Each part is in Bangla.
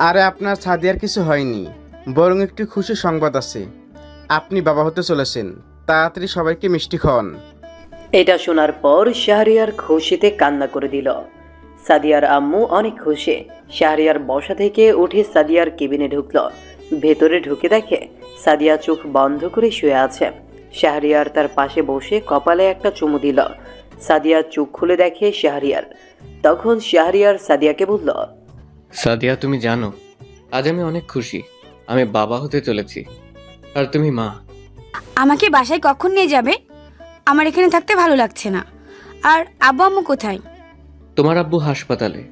আরে আপনার সাদিয়ার কিছু হয়নি, বরং একটি খুশি সংবাদ আছে। আপনি বাবা হতে চলেছেন। তাড়াতাড়ি সবাইকে মিষ্টি খাওয়ান। এটা শোনার পর শাহরিয়ার খুশিতে কান্না করে দিল। সাদিয়ার আম্মু অনেক খুশি। শাহরিয়ার বসা থেকে উঠে সাদিয়ার কেবিনে ঢুকল। ভেতরে ঢুকে দেখে সাদিয়া চোখ বন্ধ করে শুয়ে আছে। শাহরিয়ার তার পাশে বসে কপালে একটা চুমু দিল। সাদিয়া চোখ খুলে দেখে শাহরিয়ার। তখন শাহরিয়ার সাদিয়াকে বলল, সাদিয়া, তুমি জানো আজ আমি অনেক খুশি। আমি বাবা হতে চলেছি, আর তুমি মা। আমাকে বাসায় কখন নিয়ে যাবে? আমার এখানে থাকতে ভালো লাগছে না। আর আব্বু আম্মু কোথায়? তোমার আব্বু হাসপাতালে,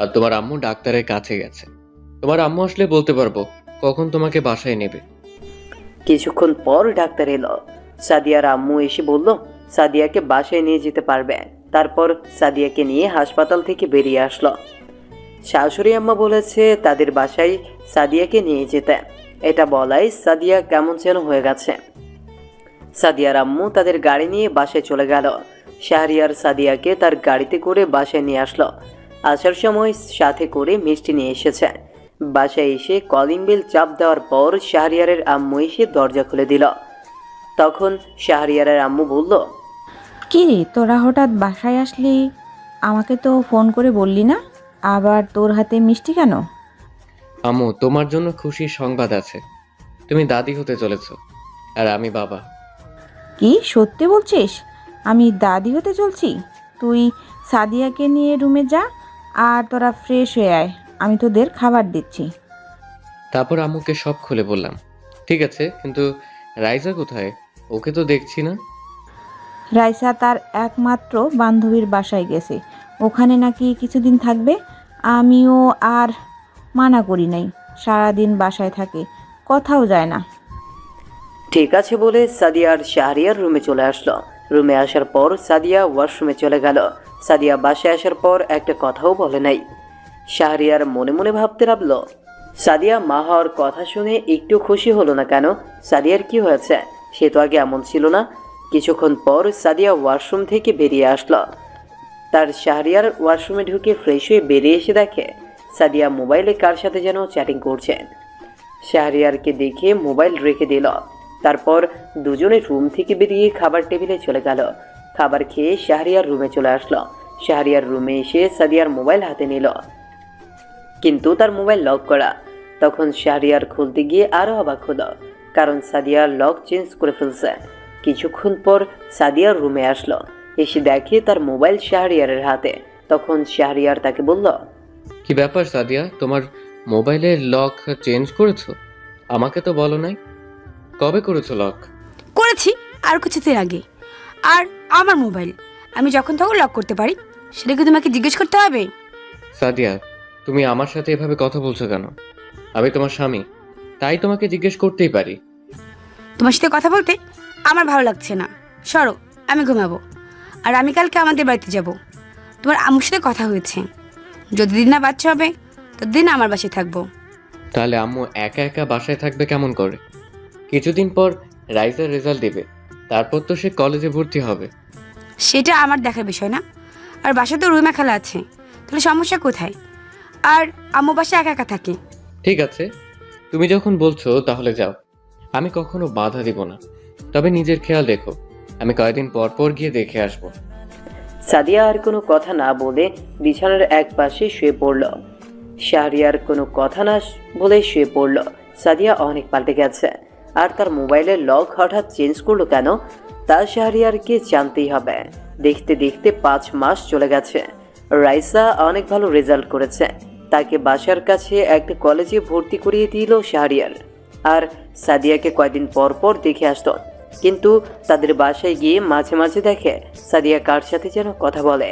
আর তোমার আম্মু ডাক্তারের কাছে গেছে। তোমার আম্মু আসলে বলতে পারবো কখন তোমাকে বাসায় নেবে। কিছুক্ষণ পর ডাক্তার এলো। সাদিয়ার আম্মু এসে বলল সাদিয়াকে বাসায় নিয়ে যেতে পারবে। তারপর সাদিয়াকে নিয়ে হাসপাতাল থেকে বেরিয়ে আসলো। শাশুড়ি আম্মা বলেছে তাদের বাসায় সাদিয়াকে নিয়ে যেতে। এটা বলাই সাদিয়া কেমন যেন হয়ে গেছে। সাদিয়ার আম্মু তাদের গাড়ি নিয়ে বাসায় চলে গেল। শাহরিয়ার সাদিয়াকে তার গাড়িতে করে বাসায় নিয়ে আসলো। আসার সময় সাথে করে মিষ্টি নিয়ে এসেছে। বাসায় এসে কলিং বেল চাপ দেওয়ার পর শাহরিয়ারের আম্মু এসে দরজা খুলে দিল। তখন শাহরিয়ারের আম্মু বলল, কি রে, তোরা হঠাৎ বাসায় আসলি? আমাকে তো ফোন করে বললি না। আবার তোর হাতে মিষ্টি কেন? আম্মু, তোমার জন্য খুশির সংবাদ আছে। তুমি দাদি হতে চলেছো, আর আমি বাবা। কি সত্যি বলছিস? আমি দাদি হতে চলছি? তুই সাদিয়াকে নিয়ে রুমে যা, আর তোরা ফ্রেশ হয়ে আয়। আমি তোদের খাবার দিচ্ছি। তারপর আম্মুকে সব খুলে বললাম। ঠিক আছে, কিন্তু রাইজা কোথায়? ওকে তো দেখছি না। রাইসা তার একমাত্র বান্ধবীর বাসায় গেছে। ওখানে নাকি কিছুদিন থাকবে। আমিও আর মানা করি নাই। সারাদিন বাসায় থাকে, কোথাও যায় না। ঠিক আছে বলে সাদিয়া আর শাহরিয়ার রুমে চলে আসলো। রুমে আসার পর সাদিয়া ওয়াশরুমে চলে গেল। সাদিয়া বাসায় আসার পর একটা কথাও বলে নাই। শাহরিয়ার মনে মনে ভাবতে লাগলো, সাদিয়া মা হওয়ার কথা শুনে একটু খুশি হলো না কেন? সাদিয়ার কি হয়েছে? সে তো আগে এমন ছিল না। কিছুক্ষণ পর সাদিয়া ওয়াশরুম থেকে বেরিয়ে আসলো। তার শাহরিয়ার ওয়াশরুমে ঢুকে ফ্রেশ হয়ে বেরিয়ে এসে দেখে সাদিয়া মোবাইলে কার সাথে যেন চ্যাটিং করছে। শাহরিয়ারকে দেখে মোবাইল রেখে দিল। তারপর দুজনে রুম থেকে বেরিয়ে খাবার টেবিলে চলে গেল। খাবার খেয়ে শাহরিয়ার রুমে চলে আসলো। শাহরিয়ার রুমে এসে সাদিয়ার মোবাইল হাতে নিল, কিন্তু তার মোবাইল লক করা। তখন শাহরিয়ার খুলতে গিয়ে আরো অবাক হলো, কারণ সাদিয়ার লক চেঞ্জ করে ফেলছে। কিছুক্ষণ পর সাদিয়ার রুমে আসলো। এসে দেখে তার মোবাইল শাহরিয়ারের হাতে। তখন শাহরিয়ার তাকে বলল, কি ব্যাপার সাদিয়া, তোমার মোবাইলের লক চেঞ্জ করেছো? আমাকে তো বলো নাই। কবে করেছো লক? করেছি আর কিছুদিন আগে। আর আমার মোবাইল আমি যখন তখন লক করতে পারি, সেটা কি তোমাকে জিজ্ঞেস করতে হবে? সাদিয়া, তুমি আমার সাথে এভাবে কথা বলছো কেন? আমি তোমার স্বামী, তাই তোমাকে জিজ্ঞেস করতেই পারি। তোমার সাথে কথা বলতে আমার ভালো লাগছে না। সরো, আমি ঘুমাবো। আর আমি কালকে আমাদের বাড়িতে যাব। তোমার আম্মুর সাথে কথা হয়েছে, যতদিন না বাচ্চা হবে ততদিন আমার বাসায় থাকবো। তাহলে আম্মু একা একা বাসায় থাকবে কেমন করে? কিছুদিন পর রাইজার রেজাল্ট দেবে, তারপর তো সে কলেজে ভর্তি হবে। সেটা আমার দেখার বিষয় না। আর বাসায় তো রুমা খালা আছে, তাহলে সমস্যা কোথায়? আর আম্মু বাসায় একা একা থাকে। ঠিক আছে, তুমি যখন বলছো তাহলে যাও। আমি কখনো বাধা দিব না, তবে নিজের খেয়াল রেখো। আমি কয়েকদিন পর পর গিয়ে দেখে আসবো। সাদিয়া আর কোনো কথা না বলে বিছানার এক পাশে শুয়ে পড়ল। শাহরিয়ার কোনো কথা না বলে শুয়ে পড়ল। সাদিয়া অনেক পাল্টে গেছে, আর তার মোবাইলের লক হঠাৎ চেঞ্জ করলো কেন তা শাহরিয়ারকে জানতেই হবে। দেখতে দেখতে 5 মাস চলে গেছে। রাইসা অনেক ভালো রেজাল্ট করেছে। তাকে বাসার কাছে একটা কলেজে ভর্তি করিয়ে দিল শাহরিয়ার। আর সাদিয়াকে কয়েকদিন পর পর দেখে আসতো, কিন্তু তাদের বাসায় গিয়ে মাঝে মাঝে দেখে সাদিয়া কার সাথে যেন কথা বলে।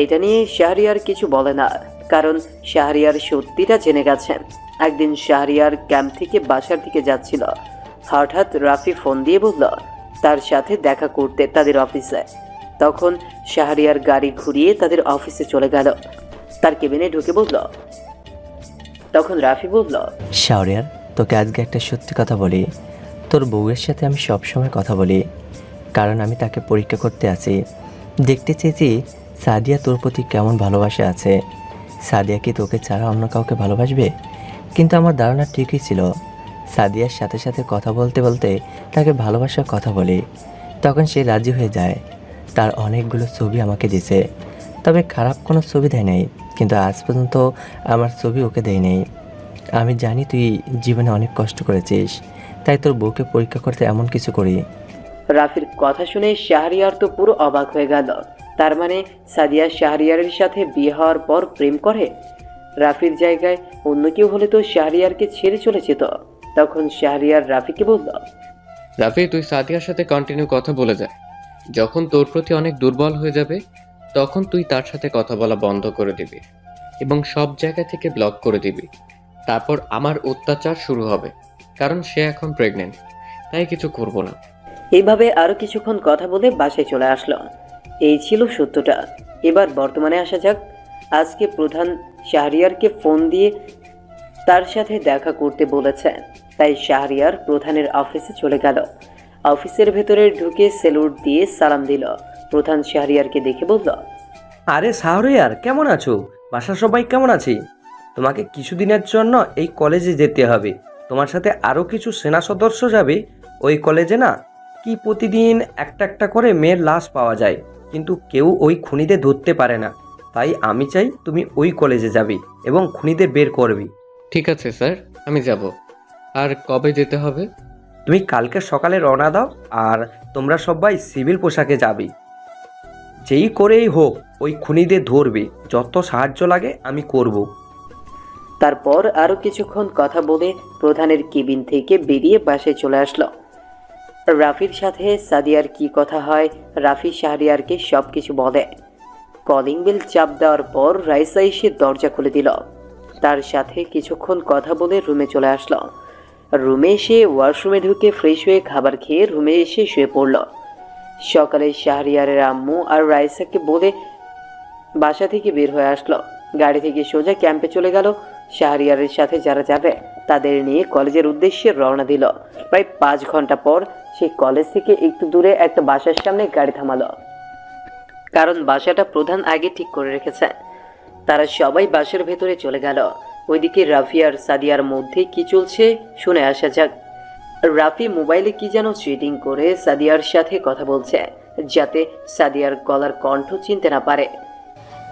এইটা নিয়ে শাহরিয়ার কিছু বলে না, কারণ শাহরিয়ার সত্যিটা জেনে গেছেন। একদিন শাহরিয়ার ক্যাম্প থেকে বাসার দিকে যাচ্ছিল। হঠাৎ রাফি ফোন দিয়ে বলল তার সাথে দেখা করতে তাদের অফিসে। তখন শাহরিয়ার গাড়ি ঘুরিয়ে তাদের অফিসে চলে গেল। তার কেবিনে ঢুকে বলল। তখন রাফি বলল, শাহরিয়ার, তোকে আজকে একটা সত্যি কথা বলি। তোর বউয়ের সাথে আমি সবসময় কথা বলি, কারণ আমি তাকে পরীক্ষা করতে আছি। দেখতে চেয়েছি সাদিয়া তোর প্রতি কেমন ভালোবাসা আছে। সাদিয়া কি তোকে ছাড়া অন্য কাউকে ভালোবাসবে? কিন্তু আমার ধারণা ঠিকই ছিল। সাদিয়ার সাথে সাথে কথা বলতে বলতে তাকে ভালোবাসার কথা বলি, তখন সে রাজি হয়ে যায়। তার অনেকগুলো ছবি আমাকে দিছে, তবে খারাপ কোনো ছবি দেয় নাই, কিন্তু আজ পর্যন্ত আমার ছবি ওকে দেয় নাই। আমি জানি তুই জীবনে অনেক কষ্ট করেছিস, তাই তোর বউকে পরীক্ষা করতে এমন কিছু করি। রাফির কথা শুনে শাহরিয়ার তো পুরো অবাক হয়ে গেল। তার মানে সাদিয়া শাহরিয়ারের সাথে বিয়ে হওয়ার পর প্রেম করে? রাফির জায়গায় অন্য কেউ হলে তো শাহরিয়ারকে ছেড়ে চলে যেত। তখন শাহরিয়ার রাফিকে বলল, রাফি, তুই সাদিয়ার সাথে কন্টিনিউ কথা বলে যা। যখন তোর প্রতি অনেক দুর্বল হয়ে যাবে, তখন তুই তার সাথে কথা বলা বন্ধ করে দিবি এবং সব জায়গা থেকে ব্লক করে দিবি। তারপর আমার অত্যাচার শুরু হবে, কারণ সে এখন প্রেগনেন্ট, তাই কিছু করব না। এইভাবে আরো কিছুক্ষণ কথা বলে বাসায় চলে আসলো। এই ছিল সত্যটা। এবার বর্তমানে আসা যাক। আজকে প্রধান শাহরিয়ারকে ফোন দিয়ে তার সাথে দেখা করতে বলেছে, তাই শাহরিয়ার প্রধানের অফিসে চলে গেল। অফিসের ভেতরে ঢুকে সেলুট দিয়ে সালাম দিল। প্রধান শাহরিয়ারকে দেখে বলল, আরে শাহরিয়ার, কেমন আছো? বাসার সবাই কেমন আছে? তোমাকে কিছুদিনের জন্য এই কলেজে যেতে হবে। তোমার সাথে আরও কিছু সেনা সদস্য যাবে। ওই কলেজে না কি প্রতিদিন একটা একটা করে মেয়ের লাশ পাওয়া যায়, কিন্তু কেউ ওই খুনিদের ধরতে পারে না। তাই আমি চাই তুমি ওই কলেজে যাবে এবং খুনিদের বের করবে। ঠিক আছে স্যার, আমি যাব। আর কবে যেতে হবে? তুমি কালকে সকালে রওনা দাও, আর তোমরা সবাই সিভিল পোশাকে যাবে। যেই করেই হোক ওই খুনিদের ধরবে। যত সাহায্য লাগে আমি করব। তারপর আরো কিছুক্ষণ কথা বলে প্রধানের কেবিন থেকে বেরিয়ে বাসায় চলে আসলো। রাফির সাথে সাদিয়ার কি কথা হয়, রাফি শাহরিয়ারকে সবকিছু বলে। কলিং বেল চাপ দেওয়ার পর রাইসা এসে দরজা খুলে দিল। তার সাথে কিছুক্ষণ কথা বলে রুমে চলে আসলো। রুমে এসে ওয়াশরুমে ঢুকে ফ্রেশ হয়ে খাবার খেয়ে রুমে এসে শুয়ে পড়ল। সকালে শাহরিয়ারের আম্মু আর রাইসাকে বলে বাসা থেকে বের হয়ে আসলো। গাড়ি থেকে সোজা ক্যাম্পে চলে গেল। শাহরিয়ারের সাথে যারা যাবে তাদের নিয়ে কলেজের উদ্দেশ্যে রওনা দিল। প্রায় 5 ঘন্টা পর সে কলেজ থেকে একটু দূরে একটা বাসার সামনে গাড়ি থামালো, কারণ বাসাটা প্রধান আগে ঠিক করে রেখেছে। তারা সবাই বাসার ভেতরে চলে গেল। ওইদিকে রাফি আর সাদিয়ার মধ্যে কি চলছে শুনে আসা যাক। রাফি মোবাইলে কি যেন চিটিং করে সাদিয়ার সাথে কথা বলছে, যাতে সাদিয়ার গলার কণ্ঠ চিনতে না পারে।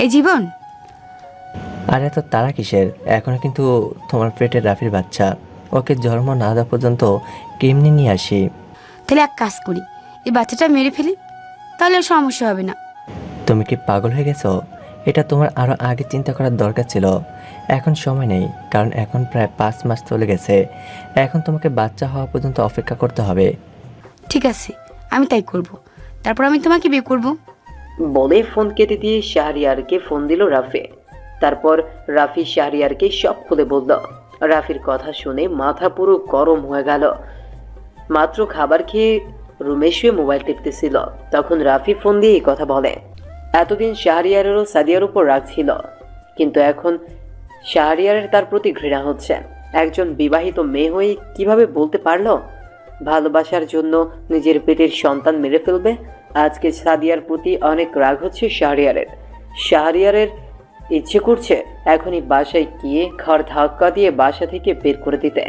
এই জীবন, আর এত তারা কিসের? এখনো কিন্তু তোমার পেটের রাফির বাচ্চা, ওকে জন্ম না দেওয়া পর্যন্ত কেমনি নিয়ে আসি। তাহলে এক কাজ করি, এই বাচ্চাটা মেরে ফেলি, তাহলে আর সমস্যা হবে না। তুমি কি পাগল হয়ে গেছো? এটা তোমার আরও আগে চিন্তা করার দরকার ছিল। এখন সময় নেই, কারণ এখন প্রায় 5 মাস চলে গেছে। এখন তোমাকে বাচ্চা হওয়া পর্যন্ত অপেক্ষা করতে হবে। ঠিক আছে, আমি তাই করব। তারপর আমি তোমাকে বিয়ে করব। বলে ফোন কেটে দিয়ে শাহরিয়ারকে ফোন দিল রাফি। তারপর রাফি শাহরিয়ারকে সব খুলে বলল। রাফির কথা শুনে মাথা পুরো গরম হয়ে গেল। মাত্র খাবার খেয়ে রুমে শুয়ে মোবাইল টিপতেছিল, তখন রাফি ফোন দিয়ে এই কথা বলে। এতদিন শাহরিয়ারেরও সাদিয়ার উপর রাগ ছিল, কিন্তু এখন শাহরিয়ারের তার প্রতি ঘৃণা হচ্ছে। একজন বিবাহিত মেয়ে হয়ে কিভাবে বলতে পারলো ভালোবাসার জন্য নিজের পেটের সন্তান মেরে ফেলবে? আজকে সাদিয়ার প্রতি অনেক রাগ হচ্ছে শাহরিয়ারের। শাহরিয়ারের ইচ্ছে করছে এখনই বাসায় গিয়ে ঘর ধাক্কা দিয়ে বাসা থেকে বের করে দিতে,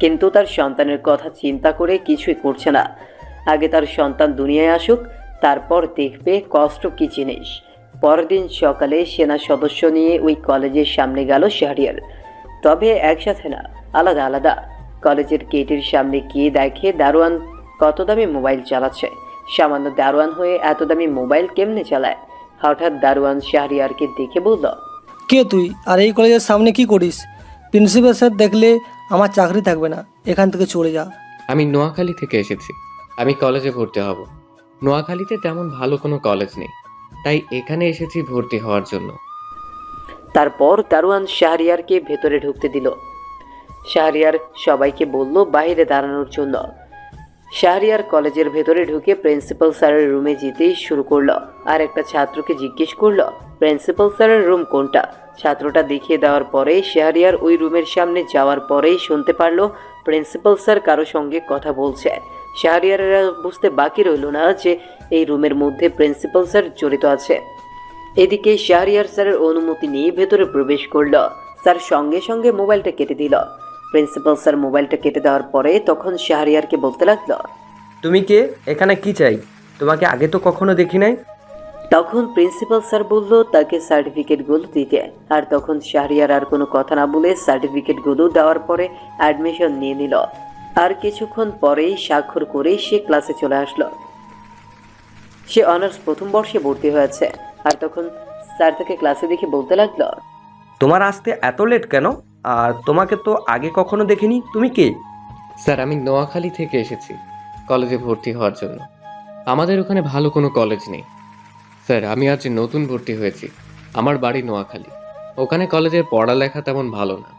কিন্তু তার সন্তানের কথা চিন্তা করে কিছুই করছে না। আগে তার সন্তান দুনিয়ায় আসুক, তারপর দেখবে কষ্ট কি জিনিস। পরদিন সকালে সেনা সদস্য নিয়ে ওই কলেজের সামনে গেল শাহরিয়ার, তবে একসাথে না, আলাদা আলাদা। কলেজের গেটের সামনে গিয়ে দেখে দারোয়ান কত দামি মোবাইল চালাচ্ছে। সামান্য দারোয়ান হয়ে এত দামি মোবাইল কেমনে চালায়? হঠাৎ দারোয়ান শাহরিয়ারকে দেখে বলল, কে তুই, আর এই কলেজের সামনে কি করিস? প্রিন্সিপাল স্যার দেখলে আমার চাকরি থাকবে না, এখান থেকে চলে যা। আমি নোয়াখালী থেকে এসেছি, আমি কলেজে ভর্তি হব। নোয়াখালীতে তেমন ভালো কোনো কলেজ নেই, তাই এখানে এসেছি ভর্তি হওয়ার জন্য। তারপর দারোয়ান শাহরিয়ারকে ভেতরে ঢুকতে দিল। শাহরিয়ার সবাইকে বলল বাইরে দাঁড়ানোর জন্য। শাহরিয়ার কলেজের ভেতরে ঢুকে প্রিন্সিপাল স্যারের রুমে যেতেই শুরু করলো, আর একটা ছাত্রকে জিজ্ঞেস করলো প্রিন্সিপাল স্যারের রুম কোনটা। ছাত্রটা দেখিয়ে দেওয়ার পরেই শাহরিয়ার ওই রুমের সামনে যাওয়ার পরেই শুনতে পারলো প্রিন্সিপাল স্যার কারো সঙ্গে কথা বলছে। শাহরিয়ারেরা বুঝতে বাকি রইল না যে এই রুমের মধ্যে প্রিন্সিপাল স্যার জড়িত আছে। এদিকে শাহরিয়ার স্যারের অনুমতি নিয়ে ভেতরে প্রবেশ করলো। স্যার সঙ্গে সঙ্গে মোবাইলটা কেটে দিল। প্রিন্সিপাল স্যার মোবাইলটা কেটে দেওয়ার পরে তখন শাহরিয়ারকে বলতে লাগলো, তুমি কে? এখানে কি চাই? তোমাকে আগে তো কখনো দেখি নাই। তখন প্রিন্সিপাল স্যার বলল তাকে সার্টিফিকেটগুলো দিতে। আর তখন শাহরিয়ার আর কোনো কথা না বলে সার্টিফিকেটগুলো দেওয়ার পরে অ্যাডমিশন নিয়ে নিল। আর কিছুক্ষণ পরেই স্বাক্ষর করে সে ক্লাসে চলে আসলো। সে অনার্স প্রথম বর্ষে ভর্তি হয়েছে। আর তখন স্যার তাকে ক্লাসে দেখে বলতে লাগলো, তোমার আসতে এত লেট কেন? আর তোমাকে তো আগে কখনো দেখিনি। তুমি কে? স্যার আমি নোয়াখালী থেকে এসেছি কলেজে ভর্তি হওয়ার জন্য। আমাদের ওখানে ভালো কোনো কলেজ নেই। স্যার আমি আজ নতুন ভর্তি হয়েছি। আমার বাড়ি নোয়াখালী। ওখানে কলেজের পড়ালেখা তেমন ভালো না,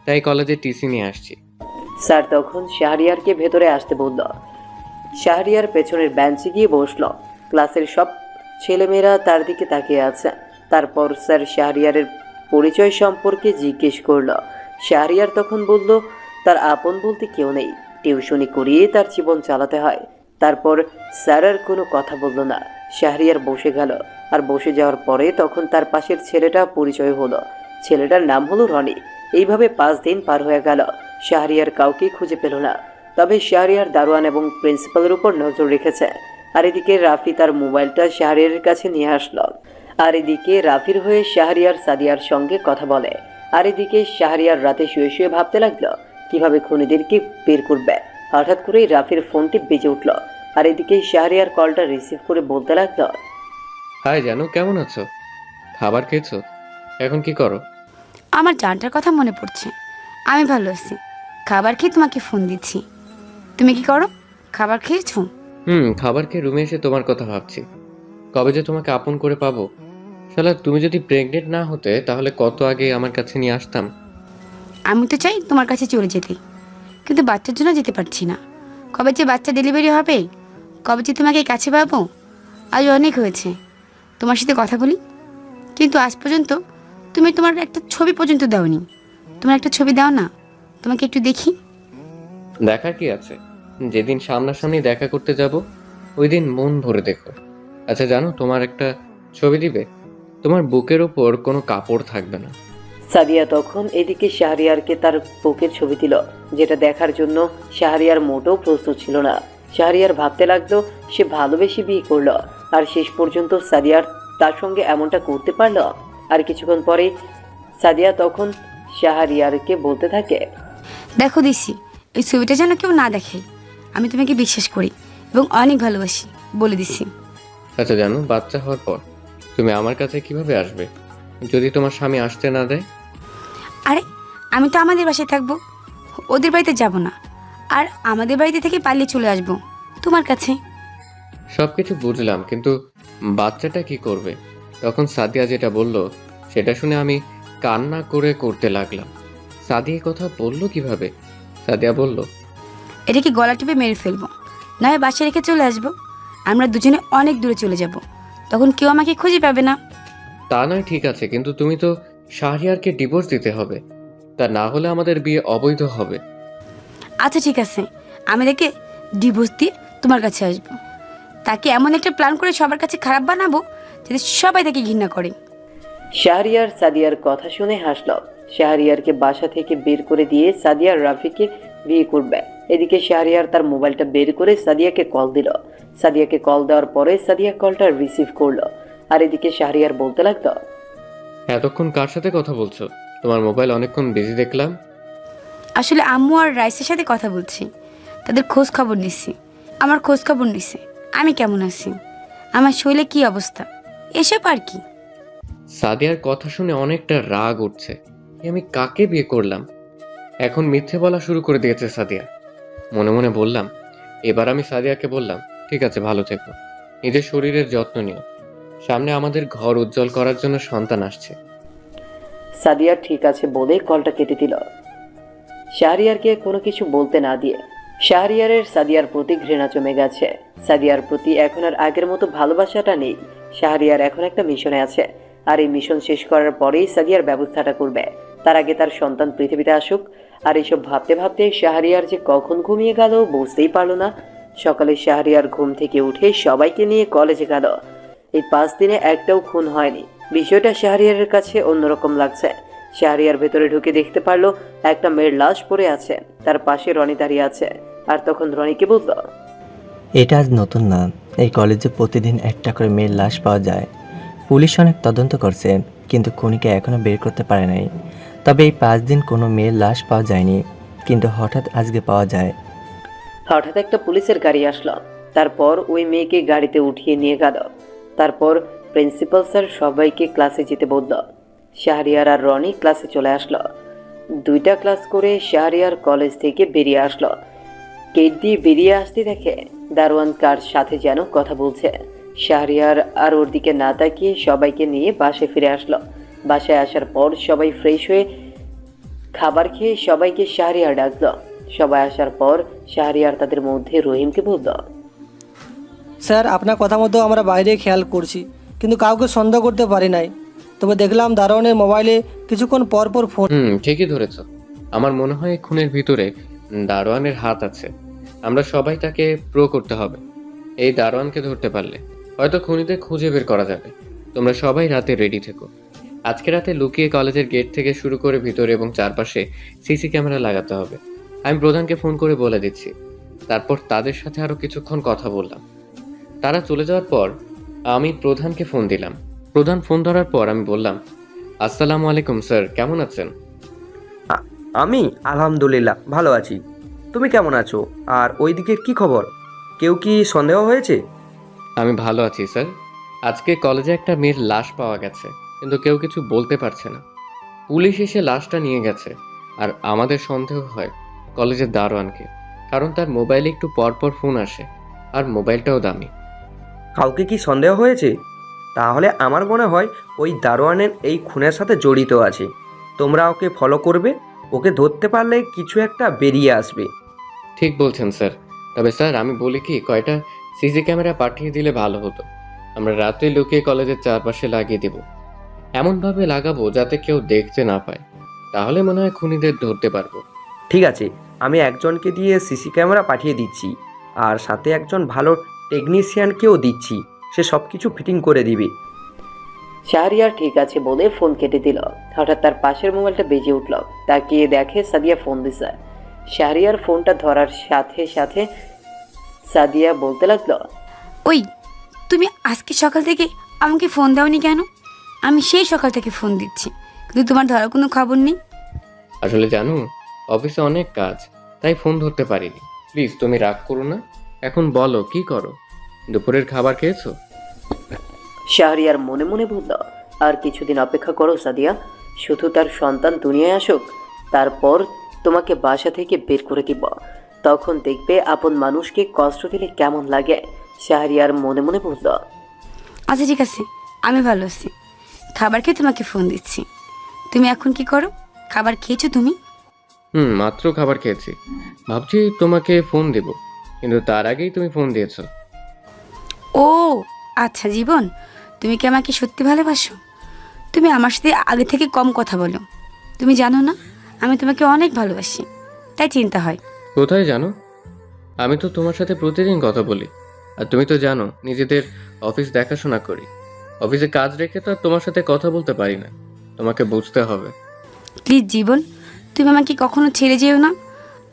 তাই কলেজে টিসি নিয়ে আসছি। স্যার তখন শাহরিয়ারকে ভেতরে আসতে বলল। শাহরিয়ার পেছনের বেঞ্চে গিয়ে বসলো। ক্লাসের সব ছেলেমেয়েরা তার দিকে তাকিয়ে আছে। তারপর স্যার শাহরিয়ারের পরিচয় সম্পর্কে জিজ্ঞেস করলো। শাহরিয়ার তখন বলল তার আপন বলতে কেউ নেই, টিউশনি করিয়ে তার জীবন চালাতে হয়। তারপর স্যার আর কোনো কথা বলল না। শাহরিয়ার বসে গেল। আর বসে যাওয়ার পরে তখন তার পাশের ছেলেটা পরিচয় হলো। ছেলেটার নাম হলো রনি। এইভাবে 5 দিন পার হয়ে গেল। শাহরিয়ার কাউকে খুঁজে পেল না। তবে শাহরিয়ার দারোয়ান এবং প্রিন্সিপালের উপর নজর রেখেছে। আর এদিকে রাফি তার মোবাইলটা শাহরিয়ারের কাছে নিয়ে আসলো। আর এদিকে রাফির হয়ে শাহরিয়ার সাদিয়ার সঙ্গে কথা বলে। আর এদিকে শাহরিয়ার রাতে শুয়ে শুয়ে ভাবতে লাগলো কিভাবে খুনিদেরকে বের করবে। হঠাৎ করেই রাফির ফোনটি বেজে উঠল। আর এদিকে শাহরিয়ার কলটা রিসিভ করে বলতে লাগলো, হাই জানু, কেমন আছো? খাবার খেয়েছো? এখন কি করো? আমার জানটার কথা মনে পড়ছে। আমি ভালো আছি, খাবার খেয়ে তোমাকে ফোন দিচ্ছি। তুমি কি করো? খাবার খেয়েছো? খাবার খেয়ে রুমে এসে তোমার কথা ভাবছি, কবে যে তোমাকে আপন করে পাবো। শালা তুমি যদি প্রেগনেন্ট না হতে তাহলে কত আগে আমার কাছে নিয়ে আসতাম। আমি তো চাই তোমার কাছে চলে যেতে, কিন্তু বাচ্চার জন্য যেতে পারছি না। কবে যে বাচ্চা ডেলিভারি হবে, কবে যে তোমাকে কাছে পাবো। আজ অনেক হয়েছে তোমার সাথে কথা বলি, কিন্তু আজ পর্যন্ত তুমি তোমার একটা ছবি পর্যন্ত দাওনি। তোমার একটা ছবি দাও না, তোমাকে একটু দেখি। দেখার কি আছে? যেদিন সামনাসামনি দেখা করতে যাব ওই দিন মন ভরে দেখো। আচ্ছা জানো, তোমার একটা ছবি দিবে, তোমার বুকের ওপর কোনো কাপড় থাকবে না। সাদিয়া তখন এদিকে শাহরিয়ারকে তার বুকের ছবি দিল, যেটা দেখার জন্য শাহরিয়ার মোটেও প্রস্তুত ছিল না। শাহরিয়ার ভাবতে লাগলো সে ভালোবেসে বিয়ে করলো, আর শেষ পর্যন্ত সাদিয়ার তার সঙ্গে এমনটা করতে পারলো। আর কিছুক্ষণ পরে সাদিয়া তখন শাহরিয়ারকে বলতে থাকে, দেখো দিছি, এই ছবিটা যেন কেউ না দেখে। আমি তোমাকে বিশ্বাস করি এবং অনেক ভালোবাসি, বলে দিছি। আচ্ছা জানো, বাচ্চা হওয়ার পর তুমি আমার কাছে কিভাবে আসবে যদি তোমার স্বামী আসতে না দেয়? আরে আমি তো আমাদের বাসায় থাকবো, ওদের বাড়িতে যাব না। আর আমাদের বাড়িতে থেকে পালিয়ে চলে আসবো তোমার কাছে। সবকিছু বুঝলাম, কিন্তু বাচ্চাটা কি করবে? তখন সাদিয়া যেটা বলল সেটা শুনে আমি কান্না করতে লাগলাম। সাদিয়া কথা বললো কিভাবে? সাদিয়া বলল, এটাকে গলা টিপে মেরে ফেলবো, নয় বাসায় রেখে চলে আসবো। আমরা দুজনে অনেক দূরে চলে যাব, তখন কেউ আমাকে খুঁজে পাবে না। তা নয় ঠিক আছে, কিন্তু তুমি তো শাহরিয়ারকে ডিভোর্স দিতে হবে, তা না হলে আমাদের বিয়ে অবৈধ হবে। আচ্ছা ঠিক আছে, আমি দেখে ডিভোর্স দিয়ে তোমার কাছে আসবো। তাকে এমন একটা প্ল্যান করে সবার কাছে খারাপ বানাবো যাতে সবাই তাকে ঘৃণা করে। শাহরিয়ার সাদিয়ার কথা শুনে হাসল। শাহরিয়ারকে বাসা থেকে বের করে দিয়ে সাদিয়ার রাফিকে বিয়ে করবে। এদিকে শাহরিয়ার তার মোবাইলটা বের করে সাদিয়াকে কল দিল। সাদিয়াকে কল দেওয়ার পরে সাদিয়া কলটা রিসিভ করলো। আর এদিকে শাহরিয়ার বলতে লাগলো, এতক্ষণ কার সাথে কথা বলছো? তোমার মোবাইল অনেকক্ষণ বিজি দেখলাম। আসলে আম্মু আর রাইসের সাথে কথা বলছি, তাদের খোঁজ খবর নিচ্ছি। আমার খোঁজ খবর নিচ্ছে আমি কেমন আছি, আমার শরীরে কি অবস্থা, এসব আর কি। সাদিয়ার কথা শুনে অনেকটা রাগ উঠছে। আমি কাকে বিয়ে করলাম? এখন মিথ্যে বলা শুরু করে দিয়েছে সাদিয়া। মনে মনে বললাম, এবার আমি সাদিয়াকে বললাম, ঠিক আছে ভালো থেকো, নিজের শরীরের যত্ন নিও, সামনে আমাদের ঘর উজ্জ্বল করার জন্য সন্তান আসছে। সাদিয়া ঠিক আছে বলে কলটা কেটে দিল। শাহরিয়ারকে কোনো কিছু বলতে না দিয়ে শাহরিয়ারের সাদিয়ার প্রতি ঘৃণা জমে গেছে। সাদিয়ার প্রতি এখন আর আগের মতো ভালোবাসাটা নেই। শাহরিয়ার এখন একটা মিশনে আছে, আর এই মিশন শেষ করার পরেই সাদিয়ার ব্যবস্থাটা করবে। তার আগে তার সন্তান পৃথিবীতে আসুক। আর এইসব ভাবতে ভাবতে শাহরিয়ার যে কখন ঘুমিয়ে গেল বুঝতেই পারল না। সকালে শাহরিয়ার ঘুম থেকে উঠে সবাইকে নিয়ে কলেজে গেল। এই 5 দিনে একটাও খুন হয়নি। বিষয়টা শাহরিয়ারের কাছে অন্যরকম লাগছে। শাহরিয়ার ভেতরে ঢুকে দেখতে পারলো একটা মেয়ের লাশ পড়ে আছে, তার পাশে রনি দাঁড়িয়ে আছে। আর তখন রনিকে বলল, এটা আজ নতুন না, এই কলেজে প্রতিদিন একটা করে মেয়ের লাশ পাওয়া যায়। পুলিশ অনেক তদন্ত করছে, কিন্তু খুনিকে এখনও বের করতে পারে নাই। তবে এই 5 দিন কোনো মেয়ের লাশ পাওয়া যায়নি, কিন্তু হঠাৎ আজকে পাওয়া যায়। হঠাৎ একটা পুলিশের গাড়ি আসলো, তারপর ওই মেয়েকে গাড়িতে উঠিয়ে নিয়ে গেল। তারপর প্রিন্সিপাল স্যার সবাইকে ক্লাসে যেতে বলল। শাহরিয়ার আর রনি ক্লাসে চলে আসলো। 2টা ক্লাস করে শাহরিয়ার কলেজ থেকে বেরিয়ে আসলো। গেট দিয়ে বেরিয়ে আসতে দেখে দারোয়ান কার সাথে যেন কথা বলছে। শাহরিয়ার আর ওর দিকে না তাকিয়ে সবাইকে নিয়ে বাসায় ফিরে আসলো। বাসায় আসার পর সবাই ফ্রেশ হয়ে খাবার খেয়ে সবাইকে শাহরিয়ার ডাকলো। সবাই আসার পর শাহরিয়ার তাদের মধ্যে রহিমকে বলল, স্যার আপনার কথা মতো আমরা বাইরে খেয়াল করছি, কিন্তু কাউকে সন্দেহ করতে পারি নাই। তবে দেখলাম দারোয়ানের মোবাইলে কিছুক্ষণ পর পর ফোন। ঠিকই ধরেছ। আমার মনে হয় এই খুনের ভিতরে দারোয়ানের হাত আছে। আমরা সবাই তাকে প্রো করতে হবে। এই দারোয়ানকে ধরতে পারলে হয়তো খুনিদের খুঁজে বের করা যাবে। তোমরা সবাই রাতে রেডি থেকো। আজকে রাতে লুকিয়ে কলেজের গেট থেকে শুরু করে ভিতরে এবং চারপাশে সিসি ক্যামেরা লাগাতে হবে। আমি প্রধানকে ফোন করে বলে দিচ্ছি। তারপর তাদের সাথে আরো কিছুক্ষণ কথা বললাম। তারা চলে যাওয়ার পর আমি প্রধানকে ফোন দিলাম। প্রধান ফোন ধরার পর আমি বললাম, আসসালামু আলাইকুম স্যার, কেমন আছেন? আমি আলহামদুলিল্লাহ ভালো আছি। তুমি কেমন আছো? আর ওইদিকে কি খবর? কেউ কি সন্দেহ হয়েছে? আমি ভালো আছি স্যার। আজকে কলেজে একটা মেয়ের লাশ পাওয়া গেছে, কিন্তু কেউ কিছু বলতে পারছে না। পুলিশ এসে লাশটা নিয়ে গেছে। আর আমাদের সন্দেহ হয় কলেজের দারোয়ানকে, কারণ তার মোবাইলে একটু পরপর ফোন আসে, আর মোবাইলটাও দামি। কাউকে কি সন্দেহ হয়েছে? তাহলে আমার মনে হয় ওই দারোয়ানের এই খুনের সাথে জড়িত আছে। তোমরা ওকে ফলো করবে, ওকে ধরতে পারলে কিছু একটা বেরিয়ে আসবে। ঠিক বলছেন স্যার। তবে স্যার আমি বলি কি, কয়টা সিসি ক্যামেরা পাঠিয়ে দিলে ভালো হতো। আমরা রাতে লুকিয়ে কলেজের চারপাশে লাগিয়ে দেব। এমনভাবে লাগাবো যাতে কেউ দেখতে না পায়। তাহলে মনে হয় খুনিদের ধরতে পারবো। ঠিক আছে, আমি একজনকে দিয়ে সিসি ক্যামেরা পাঠিয়ে দিচ্ছি, আর সাথে একজন ভালো টেকনিশিয়ানকেও দিচ্ছি। সে সব কিছু ফিটিং করে দিবে। শাহরিয়ার ঠিক আছে বলে ফোন কেটে দিল। হঠাৎ তার পাশের মোবাইলটা বেজে উঠল। তাকিয়ে দেখে সাদিয়া ফোন দিছে। শাহরিয়ার ফোনটা ধরার সাথে সাথে সাদিয়া বলতে লাগলো, ওই, তুমি আজকে সকাল থেকে আমাকে ফোন দাওনি কেন? আমি সেই সকাল থেকে ফোন দিচ্ছি, কিন্তু তোমার ধরার কোনো খবর নেই। আসলে জানো, অফিসে অনেক কাজ, তাই ফোন ধরতে পারিনি। প্লিজ তুমি রাগ করো না। এখন বলো কি করো? দুপুরের খাবার খেয়েছো? শাহরিয়ার মনে মনে বলল, আর কিছুদিন অপেক্ষা করো সাদিয়া, শুধু তার সন্তান দুনিয়ায় আসুক, তারপর তোমাকে বাসা থেকে বের করে দিব। তখন দেখবে আপন মানুষকে কষ্ট দিলে কেমন লাগে। শাহরিয়ার মনে মনে বলল, আচ্ছা ঠিক আছে, আমি ভালো আছি। খাবার খেয়ে তোমাকে ফোন দিচ্ছি। তুমি এখন কি করো? খাবার খেয়েছো তুমি? মাত্র খাবার খেয়েছি। ভাবছি তোমাকে ফোন দেব, কিন্তু তার আগেই তুমি ফোন দিয়েছো। ও আচ্ছা জীবন, তুমি কি আমাকে সত্যি ভালোবাসো? তুমি আমার সাথে আগে থেকে কম কথা বলো। তুমি জানো না আমি তোমাকে অনেক ভালোবাসি, তাই চিন্তা হয়। কোথায় জানো? আমি তো তোমার সাথে প্রতিদিন কথা বলি। আর তুমি তো জানো নিজেদের অফিস দেখাশোনা করি। অফিসে কাজ রেখে তো আর তোমার সাথে কথা বলতে পারি না। তোমাকে বুঝতে হবে। প্লিজ জীবন, তুমি আমাকে কখনো ছেড়ে যেও না।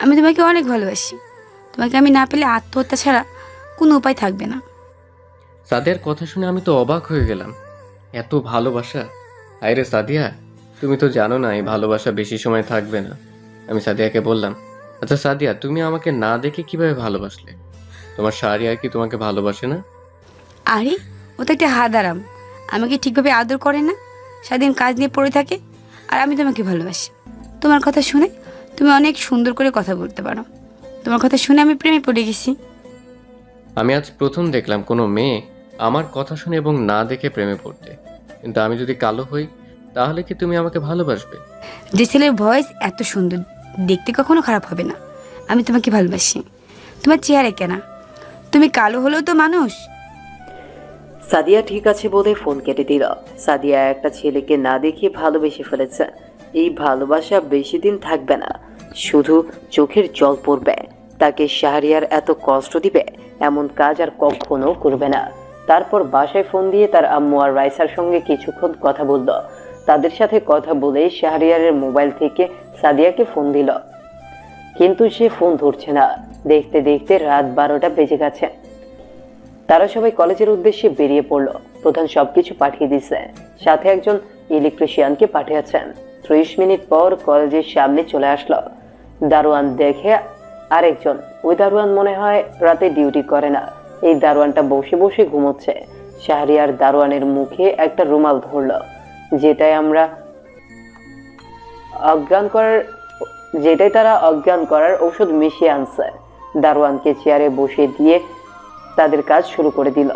আমি তোমাকে অনেক ভালোবাসি। তোমাকে আমি না পেলে আত্মহত্যা ছাড়া কোনো উপায় থাকবে না। সাদিয়ার কথা শুনে আমি তো অবাক হয়ে গেলাম। এত ভালোবাসা! হায়রে সাদিয়া, তুমি তো জানো না এই ভালোবাসা বেশি সময় থাকবে না। আমি সাদিয়াকে বললাম, আচ্ছা সাদিয়া, তুমি আমাকে না দেখে কিভাবে ভালোবাসলে? তোমার শাহরিয়ার কি তোমাকে ভালোবাসে না? আরে ও তো একটা হাদারাম, আমাকে ঠিকভাবে আদর করে না, সারাদিন কাজ নিয়ে পড়ে থাকে। আর আমি তোমাকে ভালোবাসি। তোমার কথা শুনে তুমি অনেক সুন্দর করে কথা বলতে পারো। তোমার কথা শুনে আমি প্রেমে পড়ে গেছি। আমি আজ প্রথম দেখলাম কোনো মেয়ে আমার কথা শুনে এবং না দেখে প্রেমে পড়তে। কিন্তু আমি যদি কালো হই, তাহলে কি তুমি আমাকে ভালোবাসবে? যে ছেলের ভয়েস এত সুন্দর, দেখতে কখনো খারাপ হবে না। আমি তোমাকে ভালোবাসি। তোমার চেহারা কেনা, তুমি কালো হলেও তো মানুষ। সাদিয়া ঠিক আছে বলে ফোন কেটে দিল। সাদিয়া একটা ছেলেকে না দেখে ভালোবেসে ফেলেছে। এই ভালোবাসা বেশি দিন থাকবে না, শুধু চোখের জল পড়বে। তাকে শাহরিয়ার এত কষ্ট দিবে এমন কাজ আর কখনো করবে না। তারপর বাসায় ফোন দিয়ে তার আম্মু আর রাইসার সঙ্গে কিছুক্ষণ কথা বলল। তাদের সাথে কথা বলে শাহরিয়ারের মোবাইল থেকে সাদিয়াকে ফোন দিল, কিন্তু সে ফোন ধরছে না। দেখতে দেখতে রাত 12টা বেজে গেছে। তারা সবাই কলেজের উদ্দেশ্যে বেরিয়ে পড়লো। প্রধান সবকিছু পাঠিয়ে দিছে, সাথে একজন ইলেকট্রিশিয়ানকে পাঠিয়েছেন। 30 মিনিট পর কলেজের সামনে চলে আসলো। দারোয়ান দেখে আরেকজন, ওই দারোয়ান মনে হয় রাতে ডিউটি করে না। এই দারোয়ানটা বসে বসে ঘুমোচ্ছে। শাহরিয়ার দারোয়ানের মুখে একটা রুমাল ধরলো, যেটাই তারা অজ্ঞান করার ঔষধ মিশিয়ে আনছে। দারোয়ানকে চেয়ারে বসিয়ে দিয়ে তাদের কাজ শুরু করে দিল।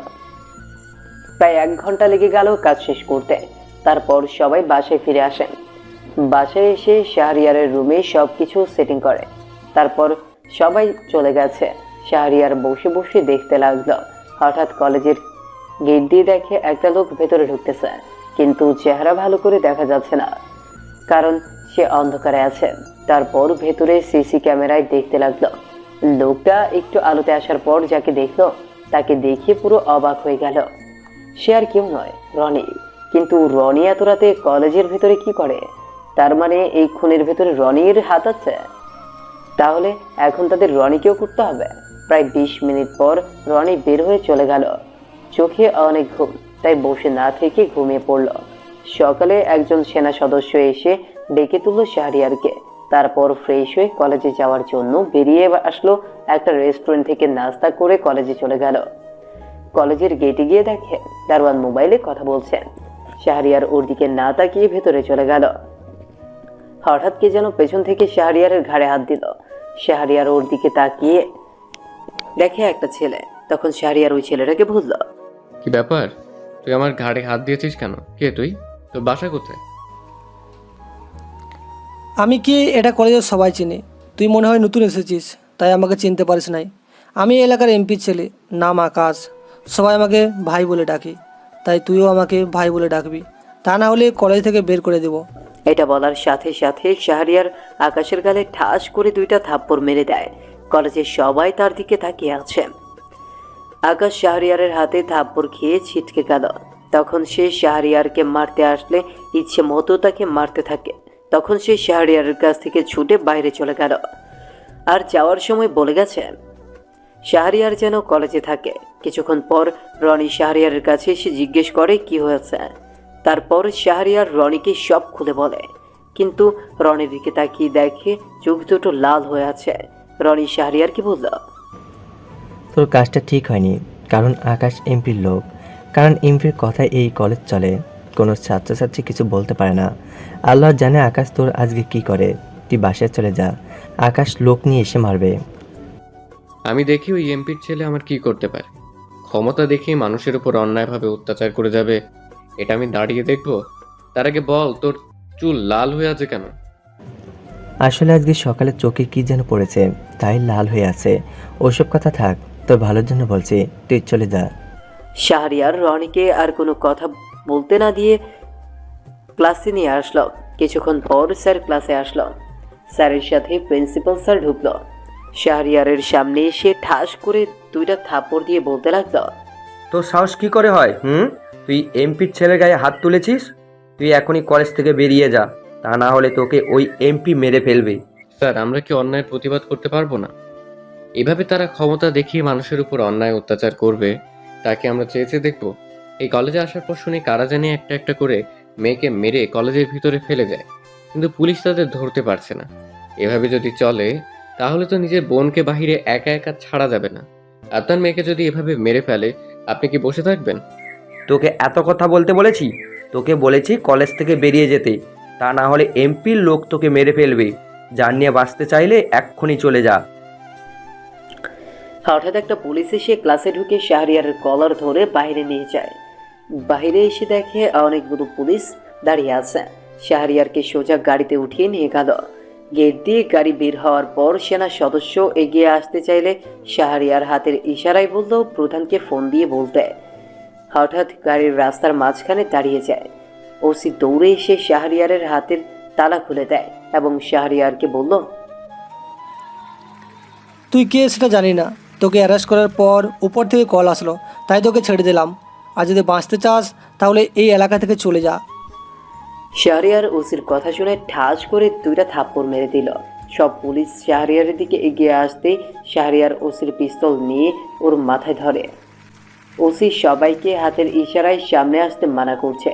প্রায় 1 ঘন্টা লেগে গেল কাজ শেষ করতে। তারপর সবাই বাসায় ফিরে আসেন। বাসায় এসে শাহরিয়ারের রুমে সবকিছু সেটিং করে। তারপর সবাই চলে গেছে। শাহরিয়ার বসে বসে দেখতে লাগলো। হঠাৎ কলেজের গেট দিয়ে দেখে একটা লোক ভেতরে ঢুকতেছে, কিন্তু চেহারা ভালো করে দেখা যাচ্ছে না, কারণ সে অন্ধকারে আছে। তারপর ভেতরে সিসি ক্যামেরায় দেখতে লাগলো। লোকটা একটু আলোতে আসার পর যাকে দেখলো, তাকে দেখে পুরো অবাক হয়ে গেল। সে আর কেউ নয়, রনি। কিন্তু রনি এত রাতে কলেজের ভেতরে কি করে? তার মানে এই খুনের ভেতরে রনির হাত আছে। তাহলে এখন তাদের রনিকেও করতে হবে। প্রায় 20 মিনিট পর রনি বের হয়ে চলে গেল। চোখে অনেক ঘুম, তাই বসে না থেকে ঘুমিয়ে পড়ল। সকালে একজন সেনা সদস্য এসে ডেকে তুলল শাহরিয়ারকে। তারপর ফ্রেশ হয়ে কলেজে যাওয়ার জন্য বেরিয়ে আসলো। একটা রেস্টুরেন্ট থেকে নাস্তা করে কলেজে চলে গেল। কলেজের গেটে গিয়ে দেখে দারোয়ান মোবাইলে কথা বলছেন। শাহরিয়ার ওর দিকে না তাকিয়ে ভেতরে চলে গেল। হঠাৎ কে যেন পেছন থেকে শাহরিয়ারের ঘাড়ে হাত দিল। শাহরিয়ার ওর দিকে তাকিয়ে দেখে একটা ছেলে। তখন শাহরিয়ার ওই ছেলেটাকে বুঝল। কি ব্যাপার, তুই আমার ঘাড়ে হাত দিয়েছিস কেন? কে তুই? তোর বাসা কোথায়? আমি কি এটা কলেজের সবাই চিনি, তুই মনে হয় নতুন এসেছিস, তাই আমাকে চিনতে পারিস নাই। আমি এই এলাকার এমপি ছেলে, নাম আকাশ। সবাই আমাকে ভাই বলে ডাকি, তাই তুইও আমাকে ভাই বলে ডাকবি, তা না হলে কলেজ থেকে বের করে দেবো। এটা বলার সাথে সাথে শাহরিয়ার আকাশের গালে ঠাস করে 2টা থাপ্পড় মেরে দেয়। কলেজের সবাই তার দিকে তাকিয়ে আছে। আকাশ শাহরিয়ারের হাতে থাপ্পড় খেয়ে ছিটকে গেল। তখন সে শাহরিয়ারকে মারতে আসলে ইচ্ছে মতো তাকে মারতে থাকে। তখন সে শাহরিয়ারের কাছ থেকে ছুটে বাইরে চলে গেল। আর যাওয়ার সময় বলে গেছে শাহরিয়ার যেন কলেজে থাকে। কিছুক্ষণ পর রনি শাহরিয়ারের কাছে এসে জিজ্ঞেস করে কি হয়েছে। তারপর শাহরিয়ার রনিকে সব খুলে বলে, কিন্তু রনির দিকে তাকিয়ে দেখে চোখ দুটো লাল হয়ে আছে। রনি শাহরিয়ারকে বলল, তোর কাজটা ঠিক হয়নি, কারণ আকাশ এমপির লোক। কারণ এমপির কথায় এই কলেজ চলে, কোনো ছাত্রছাত্রী কিছু বলতে পারে না। আল্লাহ জানে আকাশ তোর আজকে কি করে। তুই বাসায় চলে যা, আকাশ লোক নিয়ে এসে মারবে। আমি দেখি ওই এমপির ছেলে আমার কি করতে পারে। ক্ষমতা দেখিয়ে মানুষের উপর অন্যায়ভাবে অত্যাচার করে যাবে, এটা আমি দাঁড়িয়ে দেখবো? তার আগে বল, তোর চুল লাল হয়ে আছে কেন? আসলে আজকে সকালে চোখে কি যেন পড়েছে, তাই লাল হয়ে আছে। ওসব কথা থাক, তোর ভালোর জন্য বলছি, তুই চলে যা। শাহরিয়ার রনিকে আর কোনো কথা বলতে না দিয়ে ক্লাসে নিয়ে আসলো। কিছুক্ষণ পর স্যার ক্লাসে আসলো। স্যারের সাথে প্রিন্সিপাল স্যার ঢুকলো। শাহরিয়ারের সামনে এসে ঠাস করে 2টা থাপ্পড় দিয়ে বলতে লাগলো, তোর সাহস কি করে হয়? তুই এমপির ছেলের গায়ে হাত তুলেছিস? তুই এখনই কলেজ থেকে বেরিয়ে যা, তা না হলে তোকে ওই এমপি মেরে ফেলবে। স্যার, আমরা কি অন্যায়ের প্রতিবাদ করতে পারবো না? এভাবে তারা ক্ষমতা দেখিয়ে মানুষের উপর অন্যায় অত্যাচার করবে, তাকে আমরা চেয়েছে দেখবো? এই কলেজে আসার পর শুনি কারা জানি একটা একটা করে মেয়েকে মেরে কলেজের ভিতরে ফেলে যায়, কিন্তু পুলিশ তাদের ধরতে পারছে না। এভাবে যদি চলে তাহলে তো নিজের বোনকে বাহিরে একা একা ছাড়া যাবে না। আপনার মেয়েকে যদি এভাবে মেরে ফেলে, আপনি কি বসে থাকবেন? তোকে এত কথা বলতে বলেছি? তোকে বলেছি কলেজ থেকে বেরিয়ে যেতে, তা না হলে এমপির লোক তোকে মেরে ফেলবে। যার নিয়ে বাঁচতে চাইলে এক্ষুনি চলে যা। হঠাৎ একটা পুলিশ এসে ক্লাসে ঢুকে শাহরিয়ারের কলার ধরে বাইরে নিয়ে যায়। বাইরে এসে দেখে অনেকগুলো পুলিশ দাঁড়িয়ে আছে। শাহরিয়ারকে সোজা গাড়িতে উঠিয়ে নিয়ে গেল। গেট দিয়ে গাড়ি বের হওয়ার পর সেনা সদস্য এগিয়ে আসতে চাইলে শাহরিয়ার হাতের ইশারায় বলল প্রধানকে ফোন দিয়ে বলতে। হঠাৎ গাড়ির রাস্তার মাঝখানে দাঁড়িয়ে যায়। ওসি দৌড়ে এসে শাহরিয়ারের হাতের তালা খুলে দেয় এবং শাহরিয়ারকে বলল, তুই কে সেটা জানি না, তোকে অ্যারেস্ট করার পর উপর থেকে কল আসলো, তাই তোকে ছেড়ে দিলাম। আর যদি বাঁচতে চাস তাহলে এই এলাকা থেকে চলে যা। শাহরিয়ার ওসির কথা শুনে ঠাস করে 2টা থাপ্পড় মেরে দিল। সব পুলিশ শাহরিয়ারের দিকে এগিয়ে আসতে শাহরিয়ার ওসির পিস্তল নিয়ে ওর মাথায় ধরে। ওসি সবাইকে হাতের ইশারায় সামনে আসতে মানা করছে।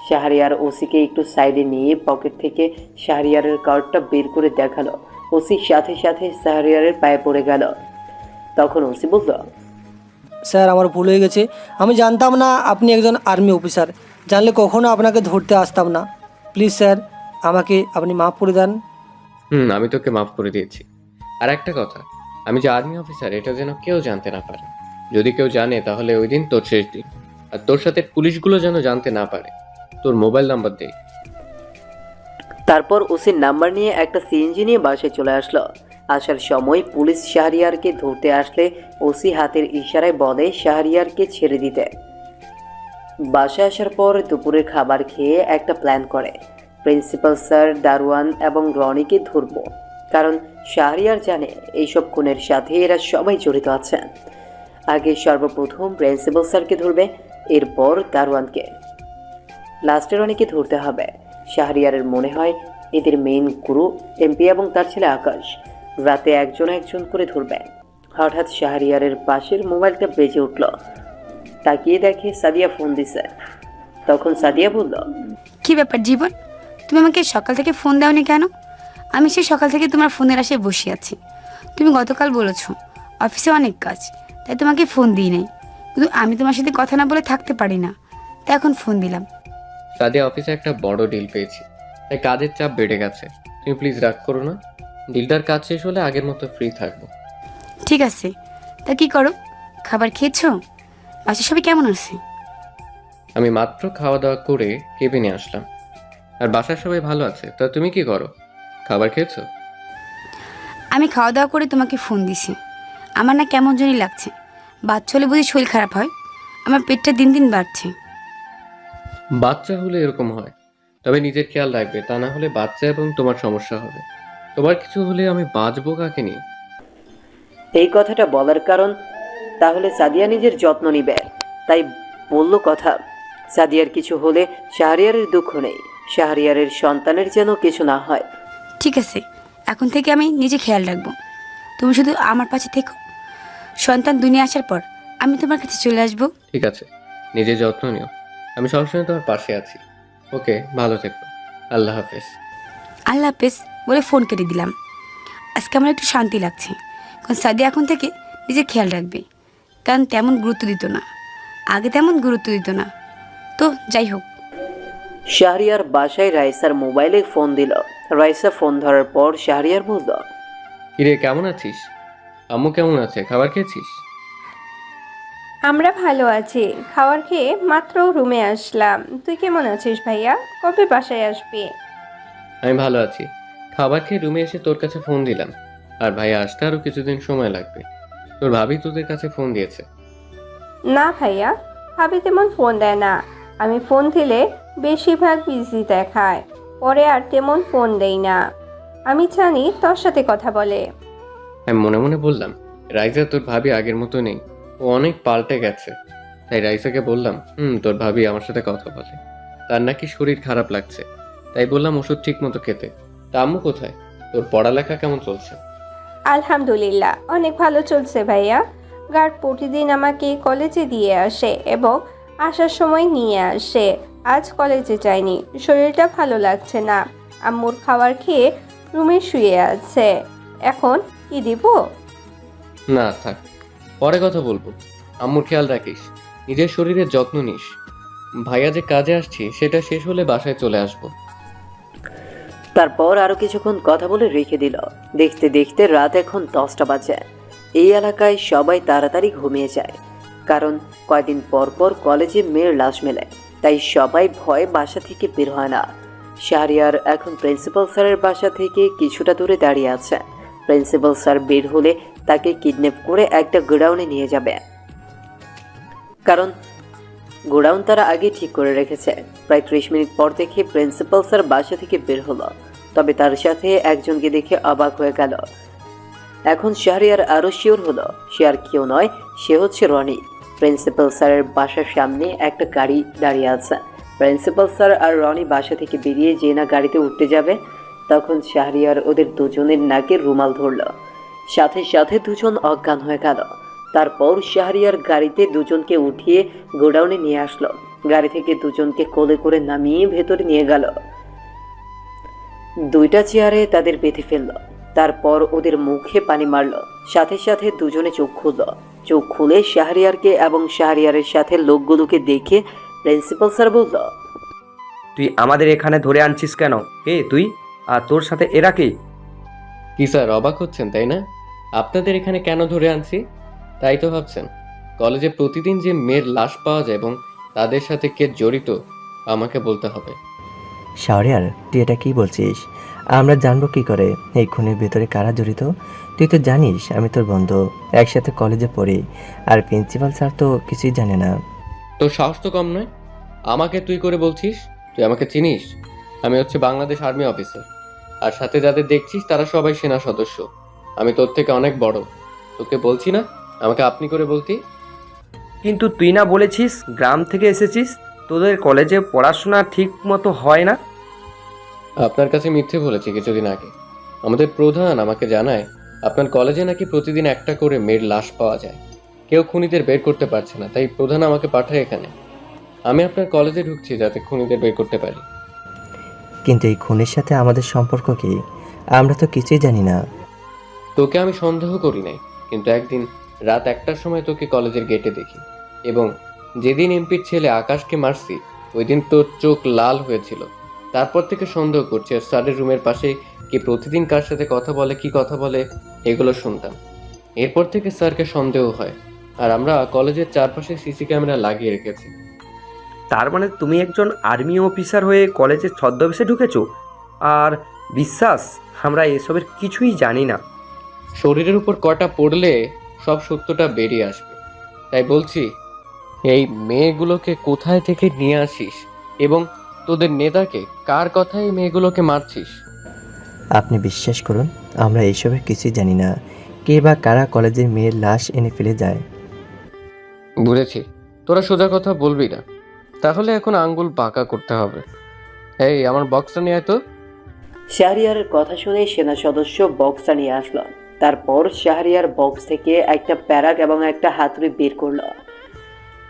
শাহরিয়ার ওসিকে একটু সাইডে নিয়ে পকেট থেকে শাহরিয়ারের কার্ডটা বের করে দেখালো। ওসির সাথে সাথে শাহরিয়ারের পায়ে পড়ে গেল। তখন ওসি বলল, স্যার আমার ভুল হয়ে গেছে, আমি জানতাম না আপনি একজন আর্মি অফিসার, জানলে কখনো আপনাকে ধরতে আসতাম না। প্লিজ স্যার, আমাকে আপনি মাফ করে দেন। আমি তোকে মাফ করে দিয়েছি। আর একটা কথা, আমি যে আর্মি অফিসার এটা যেন কেউ জানতে না পারে। যদি কেউ জানে তাহলে ওই দিন তোর শেষ দিন। আর তোর সাথে পুলিশগুলো যেন জানতে না পারে। তোর মোবাইল নাম্বার দে। তারপর ওসির নাম্বার নিয়ে একটা সিএনজি নিয়ে বাসায় চলে আসলো। আসার সময় পুলিশ শাহরিয়ারকে ধরতে আসলে ওসি হাতের ইশারায় বলে শাহরিয়ারকে ছেড়ে দিতে। বাসায় আসার পর দুপুরের খাবার খেয়ে একটা প্ল্যান করে, প্রিন্সিপাল স্যার, দারোয়ান এবং রনিকে ধরব। কারণ শাহরিয়ার জানে এইসব খুনের সাথে এরা সবাই জড়িত আছে। আগে সর্বপ্রথম প্রিন্সিপাল স্যারকে ধরবে, এরপর দারোয়ানকে, লাস্টে রনিকে ধরতে হবে। শাহরিয়ারের মনে হয় এদের মেইন গুরু এমপি এবং তার ছেলে আকাশ। রাতে একজন একজন করে ধরবে। হঠাৎ শাহরিয়ারের পাশের মোবাইলটা বেজে উঠল। তাকিয়ে দেখে সাদিয়া ফোন দিছে। তখন সাদিয়া বলল, কি ব্যাপার জীবন, তুমি আমাকে সকাল থেকে ফোন দাওনি কেন? আমি সেই সকাল থেকে তোমার ফোনের আশায় বসে আছি। তুমি গতকাল বলেছো অফিসে অনেক কাজ, তাই তোমাকে ফোন দিই নাই। কিন্তু আমি তোমার সাথে কথা না বলে থাকতে পারি না, তাই এখন ফোন দিলাম। সাদিয়া, অফিসে একটা বড় ডিল পেয়েছি, তাই কাজের চাপ বেড়ে গেছে। তুমি প্লিজ রাগ করো না। ডিলটার কাজ শেষ হলে আগের মতো ফ্রি থাকবো। ঠিক আছে, তা কি করো? খাবার খেয়েছো? বাসায় সবাই কেমন আছে? আমি মাত্র খাওয়া দাওয়া করে কেবিনে আসলাম। আর বাসার সবাই ভালো আছে। তা তুমি কি করো? খাবার খেয়েছো? আমি খাওয়া দাওয়া করে তোমাকে ফোন দিছি। আমার না কেমন জানি লাগছে। বাচ্চা হলে বুঝি শরীর খারাপ হয়? আমার পেটটা দিন দিন বাড়ছে। বাচ্চা হলে এরকম হয়, তবে নিজের খেয়াল রাখবে, তা না হলে বাচ্চা এবং তোমার সমস্যা হবে। তোমার কিছু হলে আমি বাঁচবো কাকে নিয়ে? এই কথাটা বলার কারণ তাহলে সাদিয়া নিজের যত্ন নিবে, তাই বলল কথা। সাদিয়ার কিছু হলে শাহরিয়ারের দুঃখ নেই, শাহরিয়ারের সন্তানের যেন কিছু না হয়। ঠিক আছে, এখন থেকে আমি নিজে খেয়াল রাখবো। তুমি শুধু আমার পাশে থেকো। সন্তান দুনিয়া আসার পর আমি তোমার কাছে চলে আসবো। ঠিক আছে, নিজের যত্ন নিও। আমি সবসময় তোমার পাশে আছি। ওকে, ভালো থেকো। আল্লাহ হাফেজ। আল্লাহ হাফেজ বলে ফোন কেটে দিলাম। আজকে আমার একটু শান্তি লাগছে, কারণ সাদিয়া এখন থেকে নিজের খেয়াল রাখবে। কারণ তেমন গুরুত্ব দিত না, আগে তেমন গুরুত্ব দিত না। তো যাই হোক, শাহরিয়ার বাসায় রাইসার মোবাইলে ফোন দিল। রাইসা ফোন ধরার পর শাহরিয়ার বলল, কিরে, কেমন আছিস? আম্মু কেমন আছে? খাবার খেয়েছিস? আমরা ভালো আছি, খাবার খেয়ে মাত্র রুমে আসলাম। তুই কেমন আছিস ভাইয়া? কবে বাসায় আসবি? আমি ভালো আছি। খাবার খেয়ে রুমে এসে তোর কাছে ফোন দিলাম। আর ভাইয়া আসতে আরো কিছুদিন সময় লাগবে। তোর ভাবি তোদের কাছে ফোন দিয়েছে? না ভাইয়া, ভাবি তেমন ফোন দেয় না। আমি ফোন দিলে বেশিরভাগ বিজি দেখায়, পরে আর তেমন ফোন দেই না। আমি জানি তোর সাথে কথা বলে। আমি মনে মনে বললাম, রাইসা তোর ভাবি আগের মতো নেই, ও অনেক পাল্টে গেছে। তাই রাইসাকে বললাম, তোর ভাবি আমার সাথে কথা বলে, তার নাকি শরীর খারাপ লাগছে। তাই বললাম ওষুধ ঠিক মতো খেতে। তা আম্মু কোথায়? তোর পড়ালেখা কেমন চলছে? আলহামদুলিল্লাহ, অনেক ভালো চলছে ভাইয়া। গার্ড প্রতিদিন আমাকে কলেজে দিয়ে আসে এবং আসার সময় নিয়ে আসে। আজ কলেজে যায়নি, শরীরটা ভালো লাগছে না। আম্মুর খাবার খেয়ে রুমে শুয়ে আছে। এখন কি দিব? না থাক, পরে কথা বলবো। আম্মুর খেয়াল রাখিস, নিজের শরীরের যত্ন নিস। ভাইয়া যে কাজে আসছি সেটা শেষ হলে বাসায় চলে আসবো। তারপর আরো কিছুক্ষণ কথা বলে রেখে দিল। দেখতে দেখতে রাত এখন 10টা বাজে। এই এলাকায় সবাই তাড়াতাড়ি ঘুমিয়ে যায়, কারণ কয়দিন পর পর কলেজে মেয়ের লাশ মেলে, তাই সবাই ভয়ে বাসা থেকে বের হয় না। শাহরিয়ার এখন প্রিন্সিপাল স্যারের বাসা থেকে কিছুটা দূরে দাঁড়িয়ে আছে। প্রিন্সিপাল স্যার বের হলে তাকে কিডন্যাপ করে একটা গোডাউনে নিয়ে যাবে, কারণ গোডাউন তারা আগে ঠিক করে রেখেছে। প্রায় 30 মিনিট পর দেখে প্রিন্সিপাল স্যার বাসা থেকে বের হলো, তবে তার সাথে একজনকে দেখে অবাক হয়ে গেল। এখন শাহরিয়ার আরো শিওর হলো সে আর কেউ নয়, সে হচ্ছে রনি। প্রিন্সিপাল স্যারের বাসার সামনে একটা গাড়ি দাঁড়িয়ে আছে। প্রিন্সিপাল স্যার আর রনি বাসা থেকে বেরিয়ে যে না গাড়িতে উঠতে যাবে, তখন শাহরিয়ার ওদের দুজনের নাকে রুমাল ধরল। সাথে সাথে দুজন অজ্ঞান হয়ে গেল। তারপর শাহরিয়ার গাড়িতে দুজনকে উঠিয়ে গোডাউনে নিয়ে আসলো। গাড়ি থেকে দুজনকে কোলে করে নামিয়ে ভেতরে নিয়ে গেল। দুইটা চেয়ারে তাদের বেঁধে ফেলল। তারপর ওদের মুখে পানি মারল। সাথে সাথে দুজনে চোখ খুলল। চোখ খুলে শাহরিয়ারকে এবং শাহরিয়ারের সাথে লোকগুলোকে দেখে প্রিন্সিপাল স্যার বলল, তুই আমাদের এখানে ধরে আনছিস কেন? কে তুই? আর তোর সাথে এরা কে? কি স্যার অবাক হচ্ছেন তাই না? আপনাদের এখানে কেন ধরে আনছি তাই তো ভাবছেন? কলেজে প্রতিদিন যে মেয়ের লাশ পাওয়া যায় এবং তাদের সাথে কে জড়িত আমাকে বলতে হবে। শাহরিয়ার, তুই এটা কি বলছিস? আমরা জানবো কি করে এই খুনের ভেতরে কারা জড়িত? তুই তো জানিস আমি তোর বন্ধু, একসাথে কলেজে পড়ি, আর প্রিন্সিপাল স্যার তো কিছুই জানে না। তোর সাহস তো কম নয়, আমাকে তুই করে বলছিস? তুই আমাকে চিনিস? আমি হচ্ছে বাংলাদেশ আর্মি অফিসার, আর সাথে যাদের দেখছিস তারা সবাই সেনা সদস্য। আমি তোর থেকে অনেক বড়। তোকে বলছি না আমাকে আপনি করে বলতি? কিন্তু তুই না বলেছিস গ্রাম থেকে এসেছিস, তোদের কলেজে পড়াশোনা ঠিক মতো হয় না? আপনার কাছে মিথ্যে বলেছি কিছুদিন আগে। আমাদের প্রধান আমাকে জানায় আপনার কলেজে নাকি প্রতিদিন একটা করে মেয়ের লাশ পাওয়া যায়। কেউ খুনিদের বের করতে পারছে না, তাই প্রধান আমাকে পাঠায় এখানে। আমি আপনার কলেজে ঢুকছি যাতে খুনিদের বের করতে পারি। কিন্তু এই খুনের সাথে আমাদের সম্পর্ক কি? আমরা তো কিছুই জানি না। তোকে আমি সন্দেহ করি নাই, কিন্তু একদিন রাত 1টার সময় তোকে কলেজের গেটে দেখি, এবং যেদিন এমপির ছেলে আকাশকে মারছি ওই দিন তোর চোখ লাল হয়েছিল। তারপর থেকে সন্দেহ করছি। আর স্যারের রুমের পাশে কি প্রতিদিন কার সাথে কথা বলে, কি কথা বলে, এগুলো শুনতাম। এরপর থেকে স্যারকে সন্দেহ হয়, আর আমরা কলেজের চারপাশে সিসি ক্যামেরা লাগিয়ে রেখেছি। তার মানে তুমি একজন আর্মি অফিসার হয়ে কলেজের ছদ্মবেশে ঢুকেছো? আর বিশ্বাস, আমরা এসবের কিছুই জানি না। শরীরের উপর কটা পড়লে সব সত্যটা বেরিয়ে আসবে। তাই বলছি, এই মেয়েগুলোকে কোথায় থেকে নিয়ে আসিস, এবং তোদের নেতাকে কার কথায় এই মেয়েগুলোকে মারছিস? আপনি বিশ্বাস করুন, আমরা এইসবের কিছুই জানি না। কে বা কারা কলেজের মেয়ের লাশ এনে ফেলে যায়। বুঝেছি, তোরা সোজা কথা বলবি না, তাহলে এখন আঙ্গুল বাঁকা করতে হবে। এই আমার বক্সটা নিয়ে আয় তো। শাহরিয়ারের কথা শুনে সেনা সদস্য বক্সটা নিয়ে আসলো। তারপর শাহরিয়ার বক্স থেকে একটা প্যারাক এবং একটা হাতুড়ি বের করলো।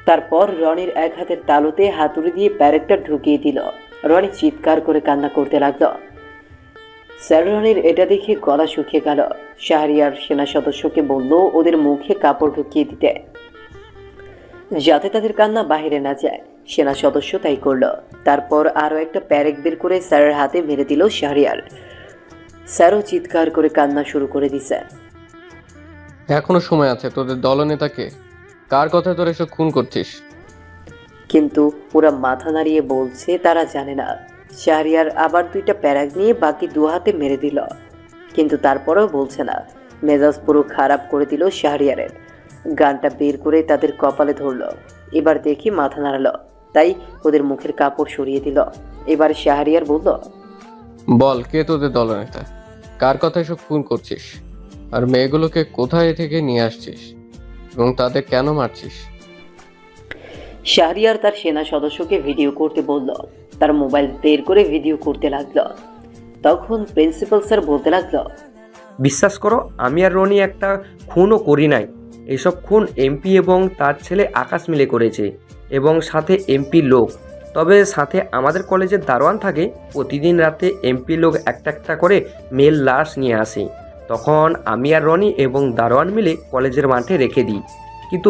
তারপর রনির এক হাতের তালুতে হাতুড়ি দিয়ে প্যারেকটা ঢুকিয়ে দিল। রনি চিৎকার করে কান্না করতে লাগলো। স্যার রনির এটা দেখে গলা শুকিয়ে গেল। শাহরিয়ার সেনা সদস্যকে বলল ওদের মুখে কাপড় ঢুকিয়ে দিতে, যাতে তাদের কান্না বাহিরে না যায়। সেনা সদস্য তাই করল। তারপর আরও একটা প্যারেক বের করে স্যারের হাতে মেরে দিল শাহরিয়ার। স্যারও চিৎকার করে কান্না শুরু করে দিছে। এখনো সময় আছে। তোদের দলনেতাকে কার কথায় তোরা এসব খুন করছিস? কিন্তু ওরা মাথা নাড়িয়ে বলছে তারা জানে না। শাহরিয়ার আবার দুইটা প্যারাক নিয়ে বাকি দু হাতে মেরে দিল, কিন্তু তারপরেও বলছে না। মেজাজ পুরো খারাপ করে দিল শাহরিয়ারের। গানটা বের করে তাদের কপালে ধরলো। এবার দেখি মাথা নাড়ালো, তাই ওদের মুখের কাপড় সরিয়ে দিল। এবার শাহরিয়ার বলল, বল, কে তোদের দলনেতা? কার কথায় এসব খুন করছিস? আর মেয়েগুলোকে কোথায় থেকে নিয়ে আসছিস এবং তাদের কেন মারছিস? শাহরিয়ার তার সেনা সদস্যকে ভিডিও করতে বলল। তার মোবাইল বের করে ভিডিও করতে লাগলো। তখন প্রিন্সিপাল স্যার বলতে লাগলো, বিশ্বাস করো, আমি আর রনি একটা খুনও করি নাই। এসব খুন এমপি এবং তার ছেলে আকাশ মিলে করেছে, এবং সাথে এমপি লোক। তবে সাথে আমাদের কলেজের দারোয়ান থাকে। প্রতিদিন রাতে এমপি লোক একটা একটা করে মেয়ের লাশ নিয়ে আসে। তখন আমি আর রনি এবং দারোয়ান মিলে কলেজের মাঠে রেখে দিই। কিন্তু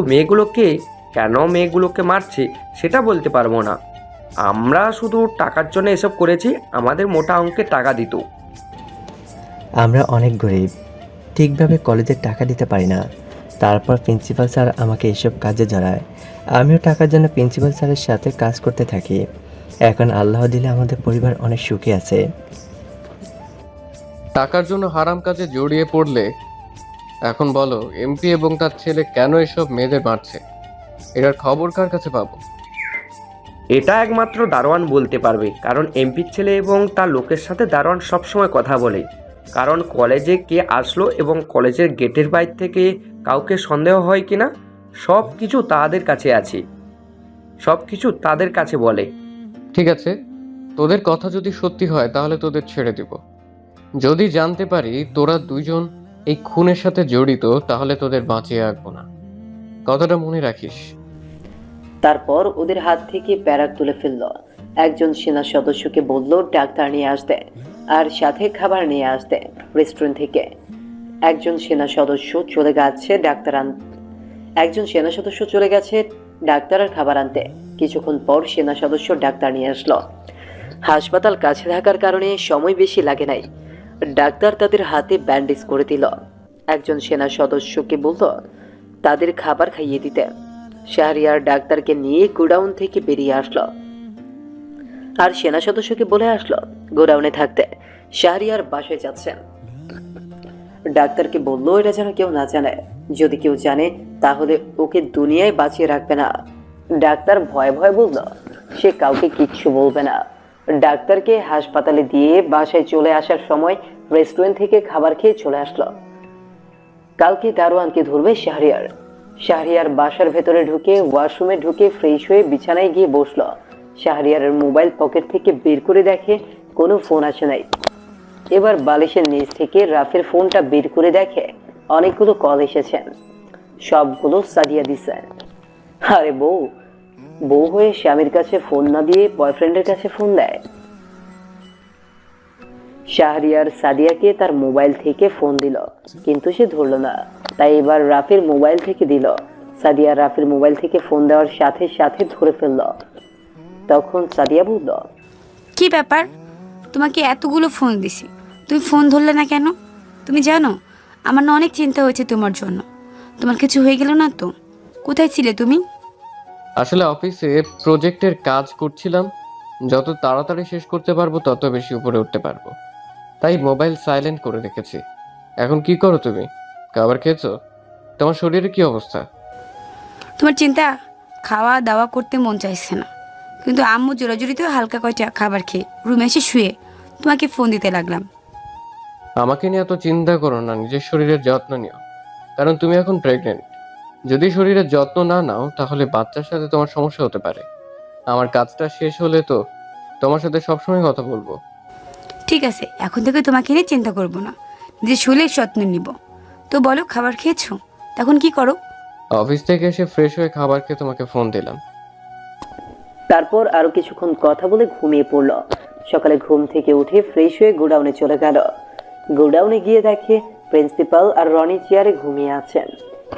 কেন মেয়েগুলোকে মারছে সেটা বলতে পারবো না। আমরা শুধু টাকার জন্য এসব করেছি। আমাদের মোটা অঙ্কের টাকা দিত। আমরা অনেক গরিব, ঠিকভাবে কলেজের টাকা দিতে পারি না। তারপর প্রিন্সিপাল স্যার আমাকে এসব কাজে জড়ায়। আমিও টাকার জন্য প্রিন্সিপাল স্যারের সাথে কাজ করতে থাকি। এখন আল্লাহ দিলে আমাদের পরিবার অনেক সুখে আছে। টাকার জন্য হারাম কাজে জড়িয়ে পড়লে এখন বলো, এমপি এবং তার ছেলে কেন এসব মেয়েদের মারছে? এটার খবর কার কাছে পাবো? এটা একমাত্র দারোয়ান বলতে পারবে, কারণ এমপির ছেলে এবং তার লোকের সাথে দারোয়ান সবসময় কথা বলে। কারণ কলেজে কে আসলো এবং কলেজের গেটের বাইরে থেকে কাউকে সন্দেহ হয় কিনা, সব কিছু তাদের কাছে আছে, সব কিছু তাদের কাছে বলে। ঠিক আছে, তোদের কথা যদি সত্যি হয় তাহলে তোদের ছেড়ে দিব। যদি জানতে পারি তোরা দুইজন এই খুনের সাথে জড়িত তাহলে তোদের বাঁচিয়ে রাখবো না। কথাটা মনে রাখিস। তারপর ওদের হাত থেকে ব্যারাক তুলে ফেলল। একজন সেনা সদস্যকে বলল ডাক্তার নিয়ে আসতে আর সাথে খাবার নিয়ে আসতে রেস্টুরেন্ট থেকে। একজন সেনা সদস্য চলে গেছে ডাক্তার আর খাবার আনতে। কিছুক্ষণ পর সেনা সদস্য ডাক্তার নিয়ে আসলো। হাসপাতাল কাছে থাকার কারণে সময় বেশি লাগে নাই। ডাক্তার তাদের হাতে ব্যান্ডেজ করে দিল। একজন সেনা সদস্যকে বলল তাদের খাবার খাইয়ে দিতে। শাহরিয়ার ডাক্তারকে নিয়ে গোডাউন থেকে বেরিয়ে আসলো আর সেনা সদস্যকে বলে আসলো গোডাউনে থাকতে। শাহরিয়ার বাসায় যাচ্ছেন। ডাক্তারকে বলল এটা যেন কেউ না জানে, যদি কেউ জানে তাহলে ওকে দুনিয়ায় বাঁচিয়ে রাখবে না। ডাক্তার ভয়ে ভয়ে বলল সে কাউকে কিচ্ছু বলবে না। ডাক্তারকে হাসপাতালে দিয়ে বাসায় চলে আসার সময় রেস্টুরেন্ট থেকে খাবার খেয়ে চলে আসলো। কালকে দারোয়ানকে ধরবে শাহরিয়ার বাসার ভেতরে ঢুকে ওয়াশরুমে ঢুকে ফ্রেশ হয়ে বিছানায় গিয়ে বসলো। শাহরিয়ারের মোবাইল পকেট থেকে বের করে দেখে কোনো ফোন আসে নাই। এবার বালিশের নিচ থেকে রাফের ফোনটা বের করে দেখে অনেকগুলো কল এসেছেন, সবগুলো সাদিয়া দিছে। আরে বউ হয়ে স্বামীর কাছে ফোন না দিয়ে বয়ফ্রেন্ডের কাছে ফোন দেয়। শাহরিয়ার সাদিয়াকে তার মোবাইল থেকে ফোন দিল, কিন্তু সে ধরল না। তাই এবার রাফের মোবাইল থেকে দিল। সাদিয়া রাফের মোবাইল থেকে ফোন দেওয়ার সাথে সাথে ধরে ফেলল। তখন সাদিয়া বলল কি ব্যাপার, তোমাকে এতগুলো ফোন দিছি, তুমি ফোন ধরলে না কেন? তুমি জানো আমার না অনেক চিন্তা হয়েছে তোমার জন্য। তোমার কিছু হয়ে গেল না তো? কোথায় ছিলে তুমি? আসলে অফিসে প্রজেক্টের কাজ করছিলাম। যত তাড়াতাড়ি শেষ করতে পারবো তত বেশি উপরে উঠতে পারবো, তাই মোবাইল সাইলেন্ট করে রেখেছি। এখন কি করো তুমি? খাবার খেয়েছো? তোমার শরীরের কি অবস্থা? তোমার চিন্তা খাওয়া দাওয়া করতে মন চাইছে না, কিন্তু আম্মু জোরাজুরিতেও হালকা কয়টা খাবার খেয়ে রুমে এসে শুয়ে তোমাকে ফোন দিতে লাগলাম। আমাকে নিয়ে এত চিন্তা করো না, নিজের শরীরের যত্ন নিও, কারণ তুমি এখন প্রেগনেন্ট। যদি শরীরের যত্ন না নাও তাহলে বাচ্চার সাথে তোমার সমস্যা হতে পারে। আমার কাজটা শেষ হলে তো তোমার সাথে সবসময় কথা বলবো। ঠিক আছে, এখন থেকে তোমাকে নিয়ে চিন্তা করব না, নিজের শরীরের যত্ন নিব। তো বলো, খাবার খেয়েছো? তখন কি করো? অফিস থেকে এসে ফ্রেশ হয়ে খাবার খেয়ে তোমাকে ফোন দিলাম। তারপর আরো কিছুক্ষণ কথা বলে ঘুমিয়ে পড়ল। সকালে ঘুম থেকে উঠে ফ্রেশ হয়ে গোডাউনে চলে গেল। গোডাউনে গিয়ে দেখে প্রিন্সিপাল আর রনি চেয়ারে ঘুমিয়ে আছেন।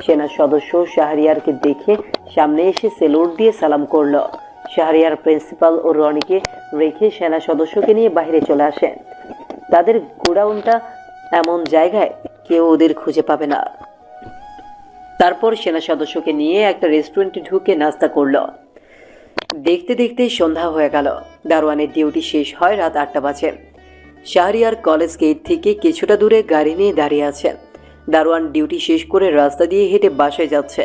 সেনা সদস্য শাহরিয়ারকে দেখে সামনে এসে সেলুট দিয়ে সালাম করলো। শাহরিয়ার প্রিন্সিপাল ও রনিকে রেখে সেনা সদস্যকে নিয়ে বাইরে চলে আসেন। তাদের গোডাউনটা এমন জায়গায় কেউ ওদের খুঁজে পাবে না। তারপর সেনা সদস্যকে নিয়ে একটা রেস্টুরেন্টে ঢুকে নাস্তা করলো। দেখতে দেখতে সন্ধ্যা হয়ে গেল। দারোয়ানের ডিউটি শেষ হয় রাত 8টা বাজে। শাহরিয়ার কলেজ গেট থেকে কিছুটা দূরে গাড়ি নিয়ে দাঁড়িয়ে আছেন। দারোয়ান ডিউটি শেষ করে রাস্তা দিয়ে হেঁটে বাসায় যাচ্ছে।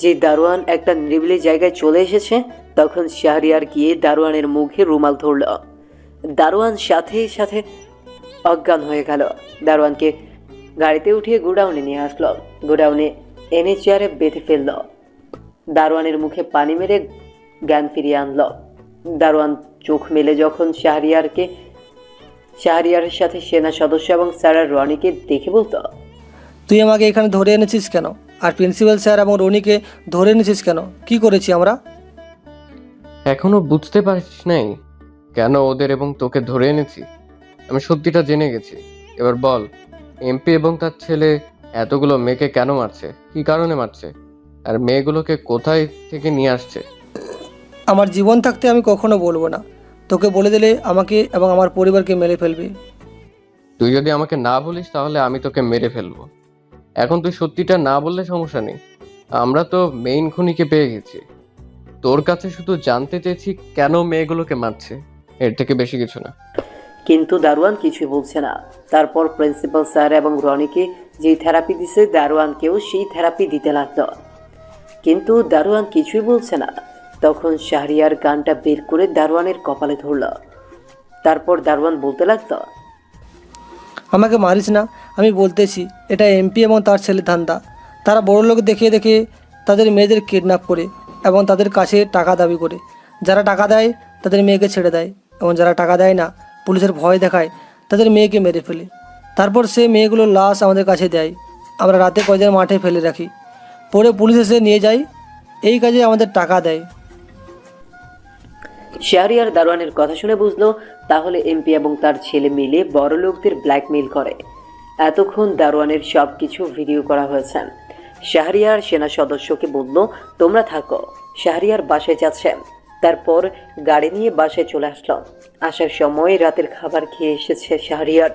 যে দারোয়ান একটা নিরিবিলি জায়গায় চলে এসেছে, তখন শাহরিয়ার গিয়ে দারোয়ানের মুখে রুমাল ধরল। দারোয়ান সাথে সাথে অজ্ঞান হয়ে গেল। দারোয়ানকে গাড়িতে উঠিয়ে গোডাউনে নিয়ে আসলো। গোডাউনে এনে চেয়ারে বেঁধে ফেলল। দারোয়ানের মুখে পানি মেরে জ্ঞান ফিরিয়ে আনল। দারোয়ান চোখ মেলে যখন শাহরিয়ারের সাথে সেনা সদস্য এবং স্যার রনিকে দেখে বলতো, তুই আমাকে এখানে ধরে এনেছিস কেন? আর প্রিন্সিপাল স্যার এবং রনিকে ধরে এনেছিস কেন? কি করেছি আমরা? এখনো বুঝতে পারিস নাই কেন ওদের এবং তোকে ধরে এনেছি? আমি সত্যিটা জেনে গেছি। এবার বল, এমপি এবং তার ছেলে এতগুলো মেয়েকে কেন মারছে? কি কারণে মারছে? আর মেয়েগুলোকে কোথায় থেকে নিয়ে আসছে? আমার জীবন থাকতে আমি কখনো বলবো না। তোকে বলে দিলে আমাকে এবং আমার পরিবারকে মেরে ফেলবে। তুই যদি আমাকে না বলিস তাহলে আমি তোকে মেরে ফেলবো। এখন তুই সত্যিটা না বললে সমস্যা নেই, আমরা তো মেইন খুনিকে পেয়ে গেছি। তোর কাছে শুধু জানতে চেয়েছি কেন মেয়েগুলোকে মারছে, এর থেকে বেশি কিছু না। কিন্তু দারোয়ান কিছুই বলছে না। তারপর প্রিন্সিপাল স্যার এবং রনিকে যেই থেরাপি দিছে, দারোয়ানকেও সেই থেরাপি দিতে লাগলো। কিন্তু দারোয়ান কিছুই বলছে না। তখন শাহরিয়ার গানটা বের করে দারোয়ানের কপালে ধরল। তারপর দারোয়ান বলতে লাগলো, আমাকে মারিস না, আমি বলতেছি এটা এমপি এবং তার ছেলে ধান্দা। তারা বড় লোক দেখিয়ে দেখে তাদের মেয়েদের কিডন্যাপ করে এবং তাদের কাছে টাকা দাবি করে। যারা টাকা দেয় তাদের মেয়েকে ছেড়ে দেয়, এবং যারা টাকা দেয় না, পুলিশের ভয় দেখায়, তাদের মেয়েকে মেরে ফেলে। তারপর সে মেয়েগুলোর লাশ আমাদের কাছে দেয়, আমরা রাতে কয়দিন মাঠে ফেলে রাখি, পরে পুলিশ এসে নিয়ে যায়। এই কাজে আমাদের টাকা দেয়। শাহরিয়ার দারোয়ানের কথা শুনে বুঝলো তাহলে এমপি এবং তার ছেলে মিলে বড় লোকদের ব্ল্যাকমেইল করে। এতক্ষণ দারোয়ানের সব কিছু ভিডিও করা হয়েছে। শাহরিয়ার সেনা সদস্যকে বলল, তোমরা থাকো, শাহরিয়ার বাসায় যাচ্ছেন। তারপর গাড়ি নিয়ে বাসায় চলে আসলো। আসার সময় রাতের খাবার খেয়ে এসেছে শাহরিয়ার।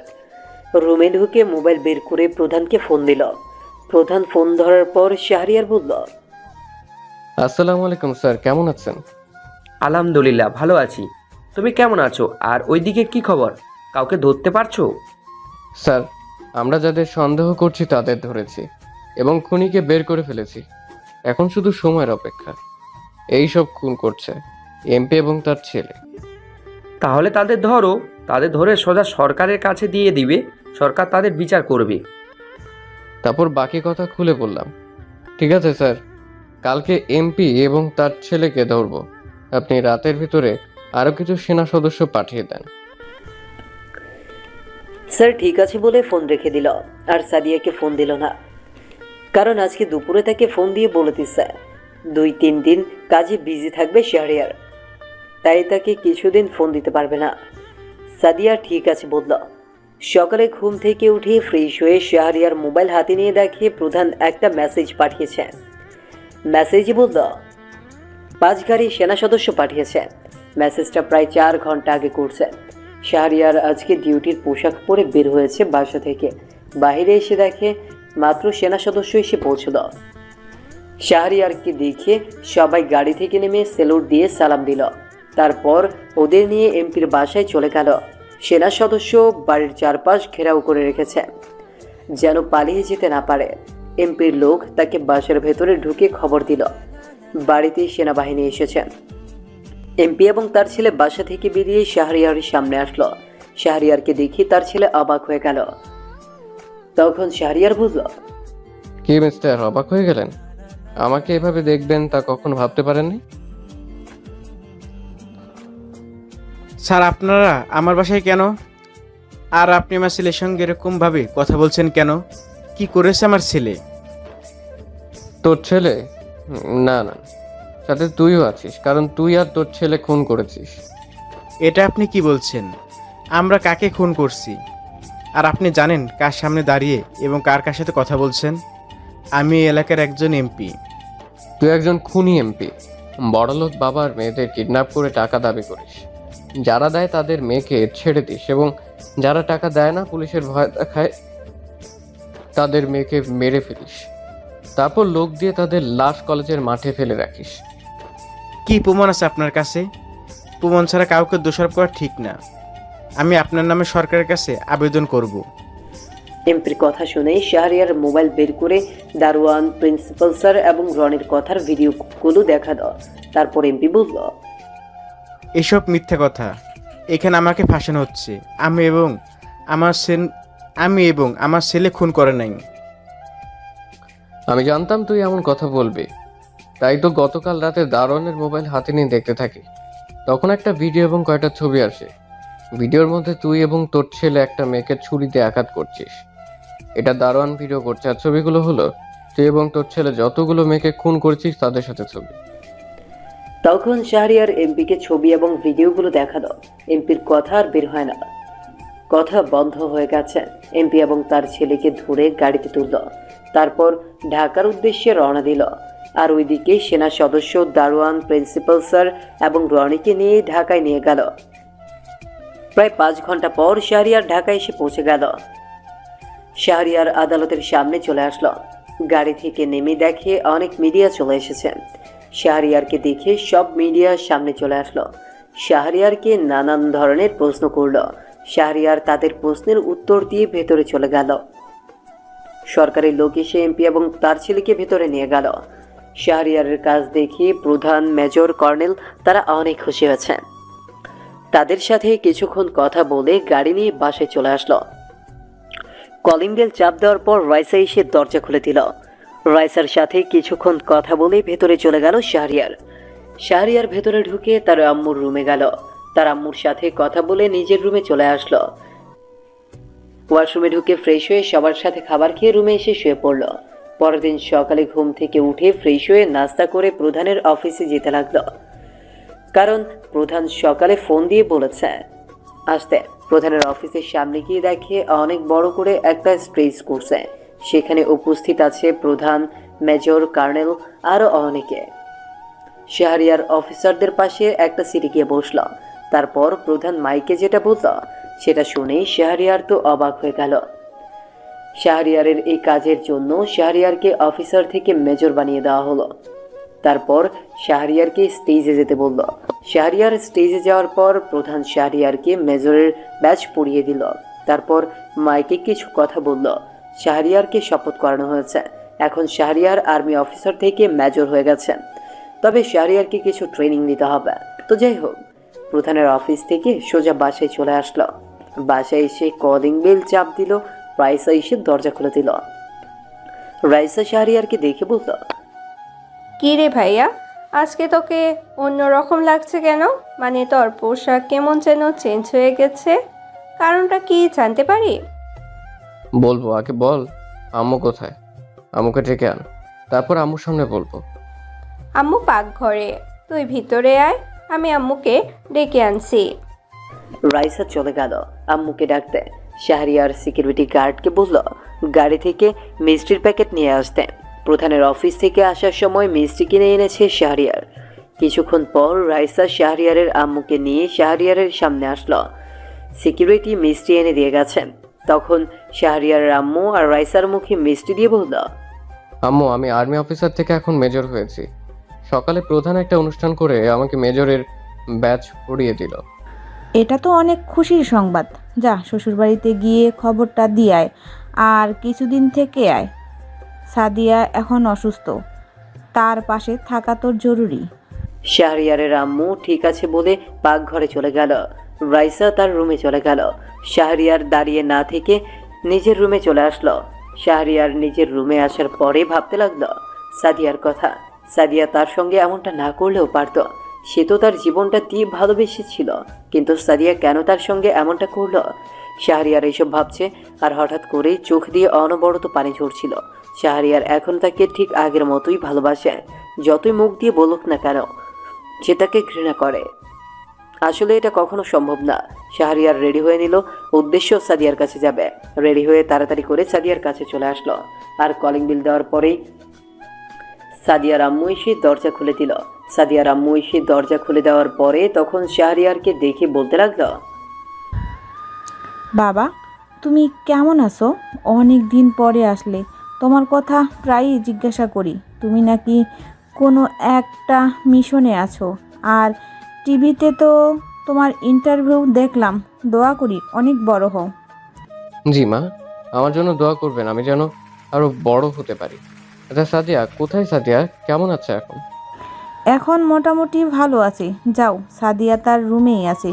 রুমে ঢুকে মোবাইল বের করে প্রধানকে ফোন দিল। প্রধান ফোন ধরার পর শাহরিয়ার বলল, আসসালামু আলাইকুম স্যার, কেমন আছেন? আলহামদুলিল্লাহ ভালো আছি। তুমি কেমন আছো? আর ওইদিকে কি খবর? কাউকে ধরতে পারছো? স্যার, আমরা যাদের সন্দেহ করছি তাদের ধরেছি এবং খুনিকে বের করে ফেলেছি। এখন শুধু সময়ের অপেক্ষা। এই সব খুন করছে এমপি এবং তার ছেলে। তাহলে তাদের ধরো, তাদের ধরে সোজা সরকারের কাছে দিয়ে দিবে, সরকার তাদের বিচার করবে। তারপর বাকি কথা খুলে বললাম। ঠিক আছে স্যার, কালকে এমপি এবং তার ছেলেকে ধরবো। আপনি রাতের ভিতরে আরও কিছু সেনা সদস্য পাঠিয়ে দেন। স্যার ঠিক আছে বলে ফোন রেখে দিল। আর সাদিয়াকে ফোন দিল না, কারণ আজকে দুপুরে তাকে ফোন দিয়ে বলে দিচ্ছে 2-3 দিন কাজে বিজি থাকবে শাহরিয়ার, তাই তাকে কিছুদিন ফোন দিতে পারবে না। সাদিয়া ঠিক আছে বলল। সকালে ঘুম থেকে উঠে ফ্রেশ হয়ে শাহরিয়ার মোবাইল হাতে নিয়ে দেখে প্রধান একটা মেসেজ পাঠিয়েছে। মেসেজে বলল, 5 গাড়ি সেনা সদস্য পাঠিয়েছে। মেসেজটা প্রায় 4 ঘন্টা আগে করছে। শাহরিয়ার আজকে ডিউটির পোশাক পরে বের হয়েছে বাসা থেকে। বাইরে এসে দেখে মাত্র সেনা সদস্য এসে পৌঁছল। শাহরিয়ারকে দেখে সবাই গাড়ি থেকে নেমে সেলুট দিয়ে সালাম দিল। তারপর ওদের নিয়ে এমপির বাসায় চলে গেল। সেনা সদস্য বাড়ির চারপাশ ঘেরাও করে রেখেছে, যেন পালিয়ে যেতে না পারে। এমপির লোক তাকে বাসার ভেতরে ঢুকে খবর দিল বাড়িতে সেনাবাহিনী এসেছে। এমপি এবং তার ছেলে বাসা থেকে বেরিয়ে শাহরিয়ারের সামনে আসলো। শাহরিয়ারকে দেখে তার ছেলে অবাক হয়ে গেল। তখন শাহরিয়ার বুঝল, কি মিস্টার, অবাক হয়ে গেলেন? আমাকে এভাবে দেখবেন তা কখনো ভাবতে পারেননি। স্যার, আপনারা আমার বাসায় কেন? আর আপনি আমার ছেলের সঙ্গে এরকমভাবে কথা বলছেন কেন? কি করেছে আমার ছেলে? তোর ছেলে? না না, সাথে তুইও আছিস, কারণ তুই আর তোর ছেলে খুন করেছিস। এটা আপনি কি বলছেন? আমরা কাকে খুন করছি? আর আপনি জানেন কার সামনে দাঁড়িয়ে এবং কার সাথে কথা বলছেন? আমি এই এলাকার একজন এমপি। তুই একজন খুনি এমপি। বড়লোক বাবার মেয়েদের কিডন্যাপ করে টাকা দাবি করিস। যারা দেয় তাদের মেয়েকে ছেড়ে দিস এবং যারা টাকা দেয় না, পুলিশের ভয় দেখায়, তাদের মেয়েকে মেরে ফেলিস। তারপর লোক দিয়ে তাদের লাশ কলেজের মাঠে ফেলে রাখিস। কি প্রমাণ আছে আপনার কাছে? প্রমাণ ছাড়া কাউকে দোষারোপ করা ঠিক না। আমি আপনার নামে সরকারের কাছে আবেদন করব। এমপির কথা শুনে শাহরিয়ার মোবাইল বের করে দারোয়ান, প্রিন্সিপাল স্যার এবং রনির কথার ভিডিওগুলো দেখা দাও। তারপর এমপি বলল, এসব মিথ্যা কথা। এখানে আমাকে ফাঁসানো হচ্ছে। আমি এবং আমার ছেলে খুন করে নাই। আমি জানতাম তুই এমন কথা বলবি, তাই তো গতকাল রাতে দারোয়ানের মোবাইল হাতে নিয়ে দেখতে থাকি। তখন একটা ভিডিও এবং কয়েকটা ছবি আসে। ভিডিওর মধ্যে তুই এবং তোর ছেলে একটা মেয়েকে ছুরি দিয়ে আঘাত করছিস। এটা দারোয়ান ভিডিও করছে, আর ছবিগুলো হলো তুই এবং তোর ছেলে যতগুলো মেয়েকে খুন করছিস তাদের সাথে ছবি। তখন শাহরিয়ার এমপিকে ছবি এবং ভিডিওগুলো দেখালো। এমপির কথা আর বের হয় না, কথা বন্ধ হয়ে গেছে। এমপি এবং তার ছেলেকে ধরে গাড়িতে তুলল। তারপর ঢাকার উদ্দেশ্যে রওনা দিল। আর ওইদিকে সেনা সদস্য, দারোয়ান, প্রিন্সিপাল স্যার এবং রনিকে নিয়ে ঢাকায় নিয়ে গেল। প্রায় 5 ঘন্টা পর শাহরিয়ার ঢাকায় এসে পৌঁছে গেল। শাহরিয়ার আদালতের সামনে চলে আসলো। গাড়ি থেকে নেমে দেখে অনেক মিডিয়া চলে এসেছে। শাহরিয়ারকে দেখে সব মিডিয়ার সামনে চলে আসলো। শাহরিয়ারকে নানান ধরনের প্রশ্ন করল। শাহরিয়ার তাদের প্রশ্নের উত্তর দিয়ে ভেতরে চলে গেল। সরকারি লোক এসে এমপি এবং তার ছেলেকে ভেতরে নিয়ে গেল। শাহরিয়ারের কাজ দেখে প্রধান, মেজর, কর্নেল তারা অনেক খুশি হয়েছে। তাদের সাথে কিছুক্ষণ কথা বলে গাড়ি নিয়ে বাসায় চলে আসলো। কলিং বেল চাপ দেওয়ার পর রাইসা এসে দরজা খুলে দিল। রাইসার সাথে কিছুক্ষণ কথা বলে ভেতরে চলে গেল শাহরিয়ার। শাহরিয়ার ভেতরে ঢুকে তার আম্মুর রুমে গেল। তার আম্মুর সাথে কথা বলে নিজের রুমে চলে আসলো। ওয়াশরুমে ঢুকে ফ্রেশ হয়ে সবার সাথে খাবার খেয়ে রুমে এসে শুয়ে পড়ল। পরের দিন সকালে ঘুম থেকে উঠে ফ্রেশ হয়ে নাস্তা করে প্রধানের অফিসে যেতে লাগলো, কারণ প্রধান সকালে ফোন দিয়ে বলেছে আসতে। প্রধানের অফিসের সামনে গিয়ে দেখে অনেক বড় করে একটা স্টেজ করছে। সেখানে উপস্থিত আছে প্রধান, মেজর, কর্নেল আরও অনেকে। শাহরিয়ার অফিসারদের পাশে একটা সিটে গিয়ে বসল। তারপর প্রধান মাইকে যেটা বলল সেটা শুনেই শাহরিয়ার তো অবাক হয়ে গেল। শাহরিয়ারের এই কাজের জন্য শাহরিয়ারকে অফিসার থেকে মেজর বানিয়ে দেওয়া হলো। তারপর শাহরিয়ারকে স্টেজে যেতে বলল। শাহরিয়ার স্টেজে যাওয়ার পর প্রধান শাহরিয়ারকে মেজরের ব্যাচ পরিয়ে দিল। তারপর মাইকে কিছু কথা বলল। শাহরিয়ারকে শপথ করানো হয়েছে। এখন শাহরিয়ার আর্মি অফিসার থেকে মেজর হয়ে গেছে, তবে শাহরিয়ারকে কিছু ট্রেনিং দিতে হবে। তো যাই হোক, প্রধানের অফিস থেকে সোজা বাসায় চলে আসলো। বাসায় এসে কলিং বেল চাপ দিল। রাইসা এসে দরজা খুলে দিল। রাইসা শাহরিয়ারকে দেখে বলল, কি রে ভাইয়া, আজকে তোকে অন্যরকম লাগছে কেন? মানে তোর পোশাক কেমন যেন চেঞ্জ হয়ে গেছে, কারণটা কি জানতে পারি? বলবো, আগে বল আম্মু কোথায়? আম্মুকে ডেকে আন, তারপর আম্মুর সামনে বলবো। আম্মু পাকঘরে, তুই ভিতরে আয়, আমি আম্মুকে ডেকে আনছি। রাইসা চলে গেল আম্মুকে ডাকতে। শাহরিয়ার সিকিউরিটি গার্ডকে বলল গাড়ি থেকে মিষ্টির প্যাকেট নিয়ে আসতে। প্রধানের অফিস থেকে আসার সময় মিষ্টি কিনে এনেছে শাহরিয়ার। কিছুক্ষণ পর রাইসা শাহরিয়ারের আম্মুকে নিয়ে শাহরিয়ারের সামনে আসলো। সিকিউরিটি মিষ্টি এনে দিয়ে গেছে। তখন শাহরিয়ারের আম্মু আর রাইসার মুখে মিষ্টি দিয়ে বলল, আম্মু, আমি আর্মি অফিসার থেকে এখন মেজর হয়েছি। সকালে প্রধান একটা অনুষ্ঠান করে আমাকে মেজরের ব্যাচ পরিয়ে দিল। এটা তো অনেক খুশির সংবাদ। যা শ্বশুরবাড়িতে গিয়ে খবরটা দিয়ে আয়, আর কিছুদিন থেকে আয়। সাদিয়া এখন অসুস্থ, তার পাশে থাকা তোর জরুরি। শাহরিয়ারের আম্মু ঠিক আছে বলে পাকঘরে চলে গেল। রাইসা তার রুমে চলে গেল। শাহরিয়ার দাঁড়িয়ে না থেকে নিজের রুমে চলে আসলো। শাহরিয়ার নিজের রুমে আসার পরে ভাবতে লাগলো সাদিয়ার কথা। সাদিয়া তার সঙ্গে এমনটা না করলেও পারত। সে তো তার জীবনটা দিয়ে ভালোবেসেছিল, কিন্তু সাদিয়া কেন তার সঙ্গে এমনটা করলো? শাহরিয়ার এইসব ভাবছে, আর হঠাৎ করেই চোখ দিয়ে অনবরত পানি ঝরছিল। শাহরিয়ার এখন তাকে ঠিক আগের মতোই ভালোবাসে। যতই মুখ দিয়ে বলুক না কেন, সে তাকে ঘৃণা করে। আসলে এটা কখনো সম্ভব না। শাহরিয়ার রেডি হয়ে নিল, উদ্দেশ্য সাদিয়ার কাছে যাবে। রেডি হয়ে তাড়াতাড়ি করে সাদিয়ার কাছে চলে আসলো। আর কলিং বিল দেওয়ার পরেই সাদিয়ার আম্মু এসে দরজা খুলে দিল। সাদিয়ার আম্মু এসে দরজা খুলে দেওয়ার পরে তখন শাহরিয়ারকে দেখে বলতে লাগলো, বাবা, তুমি কেমন আছো? অনেক দিন পরে আসলে। তোমার কথা প্রায়ই জিজ্ঞাসা করি। তুমি নাকি কোনো একটা মিশনে আছো, আর টিভিতে তো তোমার ইন্টারভিউ দেখলাম। দোয়া করি অনেক বড় হও। জি মা, আমার জন্য দোয়া করবেন, আমি যেন আরো বড় হতে পারি। আচ্ছা সাদিয়া কোথায়? সাদিয়া কেমন আছে এখন? এখন মোটামুটি ভালো আছে। যাও, সাদিয়া তার রুমেই আছে,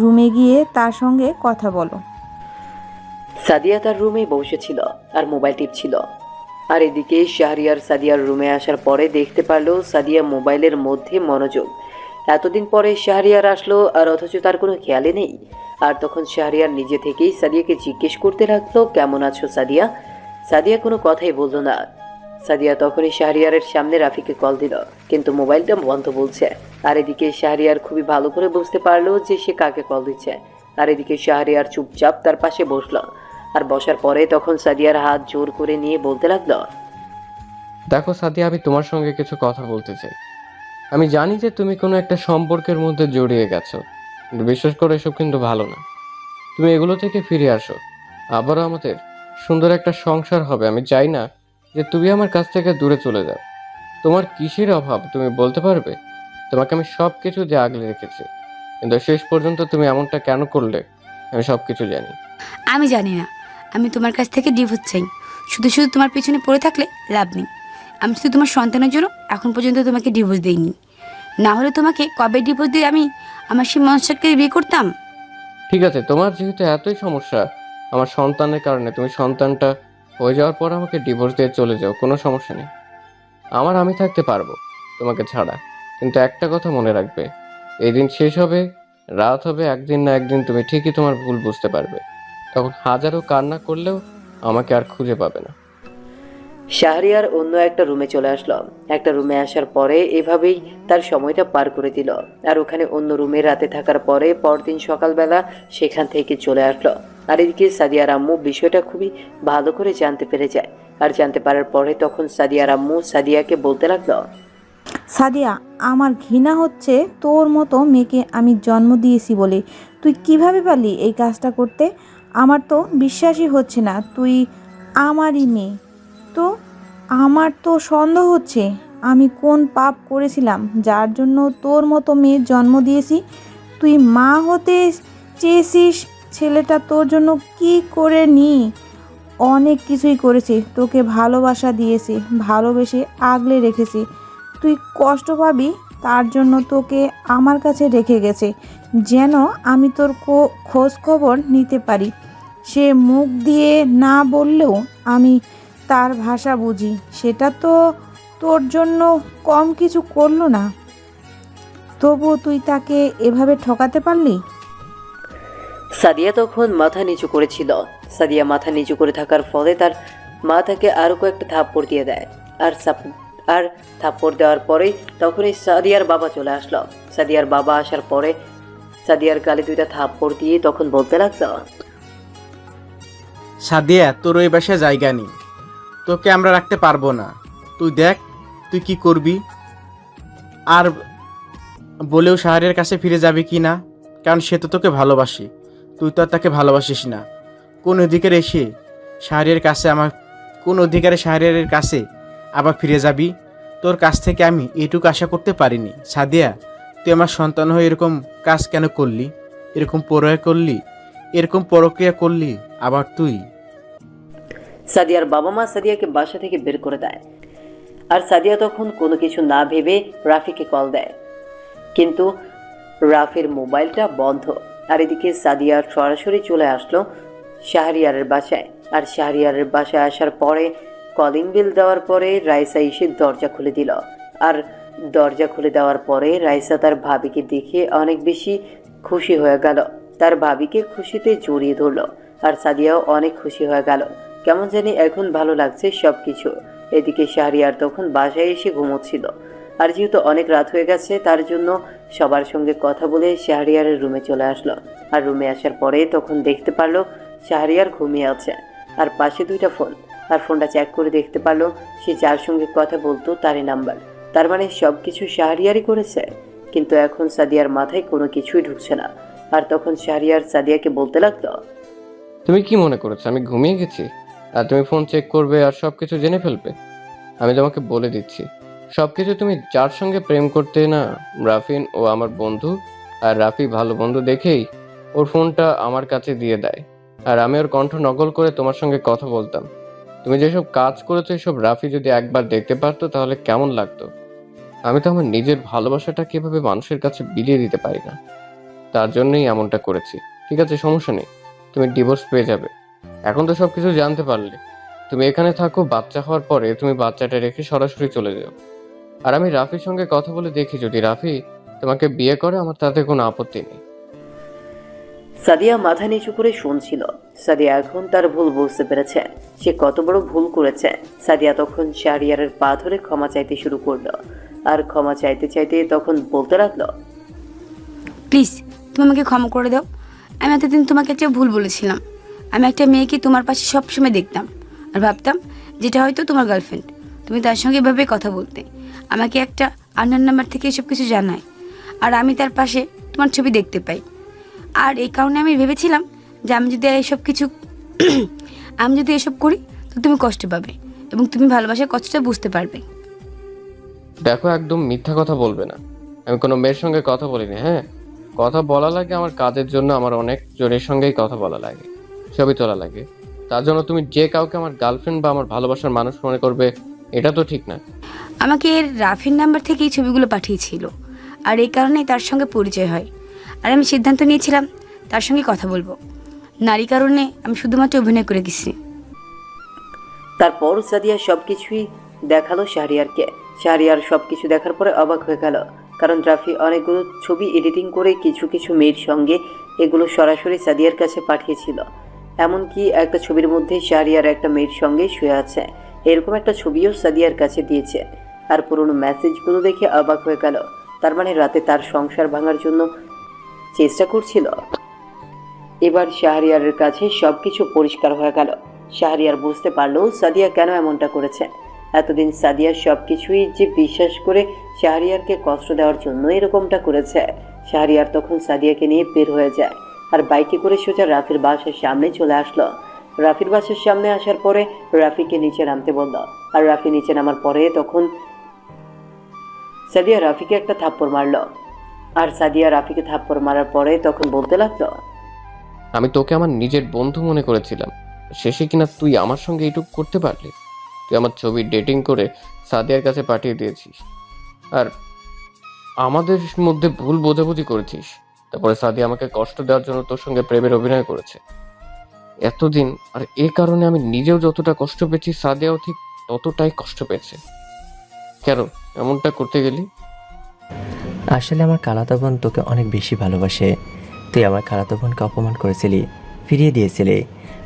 রুমে গিয়ে তার সঙ্গে কথা বলো। সাদিয়া তার রুমে বসেছিল আর মোবাইল টিপছিল। আর এদিকে শাহরিয়ার সাদিয়ার রুমে আসার পরে দেখতে পারলো সাদিয়া মোবাইলের মধ্যে মনোযোগ। এতদিন পরে শাহরিয়ার আসলো, আর অথচ তার কোনো খেয়ালই নেই। আর তখন শাহরিয়ার নিজে থেকেই সাদিয়াকে জিজ্ঞেস করতে লাগলো, কেমন আছো সাদিয়া? সাদিয়া কোনো কথাই বলল না। সাদিয়া তখনই শাহরিয়ারের সামনে রাফিকে কল দিল, কিন্তু মোবাইলটা বন্ধ বলছে। আর এদিকে শাহরিয়ার খুবই ভালো করে বুঝতে পারলো যে সে কাকে কল দিচ্ছে। আর এদিকে শাহরিয়ার চুপচাপ তার পাশে বসলো। আর বসার পরে তখন সাদিয়ার হাত জোর করে নিয়ে বলতে লাগলো, দেখো সাদিয়া, আমি তোমার সঙ্গে কিছু কথা বলতে চাই। আমি জানি যে তুমি কোনো একটা সম্পর্কের মধ্যে জড়িয়ে গেছো, কিন্তু বিশেষ করে এসব কিন্তু ভালো না। তুমি এগুলো থেকে ফিরে আসো, আবারও আমাদের সুন্দর একটা সংসার হবে। আমি চাই না যে তুমি আমার কাছ থেকে দূরে চলে যাও। তোমার কিসের অভাব তুমি বলতে পারবে? তোমাকে আমি সব কিছু দিয়ে আগলে রেখেছি, কিন্তু শেষ পর্যন্ত তুমি এমনটা কেন করলে আমি সব কিছু জানি। আমি জানি না। আমি তোমার কাছ থেকে ডিভোর্স চাই। শুধু শুধু তোমার পেছনে পড়ে থাকলে লাভ নেই। আমি শুধু তোমার সন্তানের জন্য এখন পর্যন্ত তোমাকে ডিভোর্স দিইনি। না হলে তোমাকে কবে ডিভোর্স দিয়ে আমি আমার সেই মানুষটাকে বিয়ে করতাম। ঠিক আছে, তোমার যেহেতু এতই সমস্যা আমার সন্তানের কারণে, তুমি সন্তানটা হয়ে যাওয়ার পর আমাকে ডিভোর্স দিয়ে চলে যাও, কোনো সমস্যা নেই। আমি থাকতে পারবো তোমাকে ছাড়া, কিন্তু একটা কথা মনে রাখবে, এই দিন শেষ হবে, রাত হবে, একদিন না একদিন তুমি ঠিকই তোমার ভুল বুঝতে পারবে। তখন হাজারো কান্না করলেও আমাকে আর খুঁজে পাবে না। শাহরিয়ার অন্য একটা রুমে চলে আসলো। একটা রুমে আসার পরে এভাবেই তার সময়টা পার করে দিল। আর ওখানে অন্য রুমে রাতে থাকার পরে পরদিন সকালবেলা সেখান থেকে চলে আসলো। আর এদিকে সাদিয়ার আম্মু বিষয়টা খুবই ভালো করে জানতে পেরে যায়। আর জানতে পারার পরে তখন সাদিয়ার আম্মু সাদিয়াকে বলতে লাগলো, সাদিয়া, আমার ঘৃণা হচ্ছে তোর মতো মেয়েকে আমি জন্ম দিয়েছি বলে। তুই কিভাবে পারলি এই কাজটা করতে? আমার তো বিশ্বাসই হচ্ছে না তুই আমারই মেয়ে। তো আমার তো সন্দেহ হচ্ছে আমি কোন পাপ করেছিলাম যার জন্য তোর মতো মেয়ের জন্ম দিয়েছি। তুই মা হতে চেয়েছিস, ছেলেটা তোর জন্য কি করে নি? অনেক কিছুই করেছি, তোকে ভালোবাসা দিয়েছি, ভালোবেসে আগলে রেখেছি। তুই কষ্ট পাবি তার জন্য তোকে আমার কাছে রেখে গেছে, যেন আমি তোর খোঁজ খবর নিতে পারি। সে মুখ দিয়ে না বললেও আমি তার ভাষা বুঝি। সেটা তো তোর জন্য কম কিছু করলো না, তবুও তুই তাকে এভাবে ঠকাতে পারলি? সাদিয়া তখন মাথা নিচু করেছিল। সাদিয়া মাথা নিচু করে থাকার ফলে তার মা তাকে আরো কয়েকটা থাপ্পড় দিয়ে দেয়। আর থাপ্পড় দেওয়ার পরেই তখনই সাদিয়ার বাবা চলে আসলো। সাদিয়ার বাবা আসার পরে সাদিয়ার গালে দুইটা থাপ্পড় দিয়ে তখন বলতে লাগলো, সাদিয়া, তোর ওই বাসায় জায়গা নেই, তোকে আমরা রাখতে পারবো না। তুই দেখ তুই কি করবি। আর বলেও শাহরিয়ার কাছে ফিরে যাবি কি না, কারণ সে তো তোকে ভালোবাসে, তুই তো আর তাকে ভালোবাসিস না। কোন অধিকারে শাহরিয়ারের কাছে আবার ফিরে যাবি? তোর কাছ থেকে আমি এটুকু আশা করতে পারিনি। সাদিয়া, তুই আমার সন্তান হয়ে এরকম কাজ কেন করলি? এরকম পরক্রিয়া করলি আবার তুই? সাদিয়ার বাবা মা সাদিয়াকে বাসা থেকে বের করে দেয়। আর সাদিয়া তখন কোনো কিছু না ভেবে রাফিকে কল দেয়, কিন্তু রাফির মোবাইলটা বন্ধ। আর এদিকে সাদিয়া সরাসরি চলে আসলো শাহরিয়ারের বাসায়। আর শাহরিয়ারের বাসায় আসার পরে কলিং বেল দেওয়ার পরে রাইসা এসে দরজা খুলে দিল। আর দরজা খুলে দেওয়ার পরে রাইসা তার ভাবিকে দেখে অনেক বেশি খুশি হয়ে গেল। তার ভাবিকে খুশিতে জড়িয়ে ধরলো। আর সাদিয়াও অনেক খুশি হয়ে গেল, কেমন জানি এখন ভালো লাগছে সব কিছু। এদিকে শাহরিয়ার তখন বাসায় এসে ঘুমোচ্ছিল। আর যেহেতু অনেক রাত হয়ে গেছে তার জন্য সবার সঙ্গে কথা বলে শাহরিয়ারের রুমে চলে আসলো। আর রুমে আসার পরে তখন দেখতে পারলো শাহরিয়ার ঘুমিয়ে আছে, আর পাশে দুইটা ফোন। আর ফোনটা চেক করে দেখতে পারলো সে যার সঙ্গে কথা বলতো তারই নাম্বার। তার মানে সব কিছু শাহরিয়ারই করেছে। কিন্তু এখন সাদিয়ার মাথায় কোনো কিছুই ঢুকছে না। আর তখন শাহরিয়ার সাদিয়াকে বলতে লাগলো, তুমি কি মনে করেছো আমি ঘুমিয়ে গেছি আর তুমি ফোন চেক করবে আর সবকিছু জেনে ফেলবে? আমি তোমাকে বলে দিচ্ছি, সবকিছু তুমি যার সঙ্গে প্রেম করতে না, রাফিন ও আমার বন্ধু, আর রাফি ভালো বন্ধু দেখেই ওর ফোনটা আমার কাছে দিয়ে দেয়। আর আমি ওর কণ্ঠ নকল করে তোমার সঙ্গে কথা বলতাম। তুমি যেসব কাজ করেছো এসব রাফি যদি একবার দেখতে পারতো তাহলে কেমন লাগতো। আমি তো আমার নিজের ভালোবাসাটা কিভাবে মানুষের কাছে বিলিয়ে দিতে পারি না, তার জন্যই এমনটা করেছি। ঠিক আছে, সমস্যা নেই, তুমি ডিভোর্স পেয়ে যাবে। এখন তো সবকিছু জানতে পারলে। তুমি এখানে থাকো, বাচ্চা হওয়ার পরে তুমি বাচ্চাটা রেখে সরাসরি চলে যাও। আর আমি রাফির সঙ্গে কথা বলে দেখি, যদি রাফি তোমাকে বিয়ে করে আমার তাতে কোনো আপত্তি নেই। সাদিয়া মাথা নিচু করে শুনছিল। সাদিয়া এখন তার ভুল বুঝতে পেরেছে, সে কত বড় ভুল করেছে। সাদিয়া তখন শাহরিয়ারের পা ধরে ক্ষমা চাইতে শুরু করলো। আর ক্ষমা চাইতে চাইতে তখন বলতে লাগলো, প্লিজ তুমি আমাকে ক্ষমা করে দাও। আমি এতদিন তোমাকে একটা ভুল বলেছিলাম। আমি একটা মেয়েকে তোমার পাশে সবসময় দেখতাম আর ভাবতাম যেটা হয়তো তোমার গার্লফ্রেন্ড। তুমি তার সঙ্গে এভাবে কথা বলতে, আমাকে একটা আন্নার নাম্বার থেকে এসব কিছু জানায়। আর আমি তার পাশে তোমার ছবি দেখতে পাই। আর এই কারণে আমি ভেবেছিলাম যে আমি যদি এসব করি তো তুমি কষ্ট পাবে এবং তুমি ভালোবাসার কষ্টটা বুঝতে পারবে। দেখো, একদম মিথ্যা কথা বলবে না। আমি কোনো মেয়ের সঙ্গে কথা বলিনি। হ্যাঁ, কথা বলা লাগে আমার কাজের জন্য, আমার অনেক জনের সঙ্গেই কথা বলা লাগে, ছবি তোলা লাগে। তার জন্য তুমি যে কাউকে আমার গার্লফ্রেন্ড বা আমার ভালোবাসার মানুষ মনে করবে, এটা তো ঠিক না। আমাকে রাফির নাম্বার থেকেই ছবিগুলো পাঠিয়েছিল, আর এই কারণেই তার সঙ্গে পরিচয় হয়। আর আমি সিদ্ধান্ত নিয়েছিলাম তার সঙ্গে কথা বলবো। নারী কারণে আমি শুধুমাত্র অভিনয় করে গেছি। তারপর সাদিয়া সবকিছুই দেখালো শাহরিয়ারকে। শাহরিয়ার সবকিছু দেখার পরে অবাক হয়ে গেল, কারণ রাফি অনেকগুলো ছবি এডিটিং করে কিছু কিছু মেয়ের সঙ্গে এগুলো সরাসরি সাদিয়ার কাছে পাঠিয়েছিল। এমনকি একটা ছবির মধ্যে শাহরিয়ার একটা মেয়ের সঙ্গে শুয়ে আছে, এরকম একটা ছবিও সাদিয়ার কাছে দিয়েছে। আর পুরনো মেসেজগুলো দেখে অবাক হয়ে গেল। তার মানে রাতে তার সংসার ভাঙার জন্য চেষ্টা করছিল। এবার শাহরিয়ারের কাছে সবকিছু পরিষ্কার হয়ে গেল। শাহরিয়ার বুঝতে পারলো সাদিয়া কেন এমনটা করেছে। এতদিন সাদিয়া সবকিছুই যে বিশ্বাস করে শাহরিয়ারকে কষ্ট দেওয়ার জন্য এরকমটা করেছে। শাহরিয়ার তখন সাদিয়াকে নিয়ে বের হয়ে যায় আর বাইকে করে সোজা রাফির বাসার সামনে চলে আসলো। রাফির বাসার সামনে আসার পরে রাফিকে নিচে নামতে বলল। আর রাফি নিচে নামার পরে তখন সাদিয়া রাফিকে একটা থাপ্পড় মারলো। আর সাদিয়া রাফিকে থাপ্পড় মারার পরে তখন বলতে লাগলো, আমি তোকে আমার নিজের বন্ধু মনে করেছিলাম, শেষে কিনা তুই আমার সঙ্গে এইটুকু করতে পারলি। তুই আমার ছবি ডেটিং করে সাদিয়ার কাছে পাঠিয়ে দিয়েছিস, আর আমাদের মধ্যে ভুল বোঝাবুঝি করেছিস। তারপরে সাদিয়া আমাকে কষ্ট দেওয়ার জন্য তোর সঙ্গে প্রেমের অভিনয় করেছে এতদিন, আর এ কারণে আমি নিজেও যতটা কষ্ট পেয়েছি সাদিয়াও ঠিক ততটাই কষ্ট পেয়েছে। কেন এমনটা করতে গেলি? আসলে আমার খালাতো বোন তোকে অনেক বেশি ভালোবাসে। তুই আমার খালাতো বোনকে অপমান করেছিলি, ফিরিয়ে দিয়েছিলি,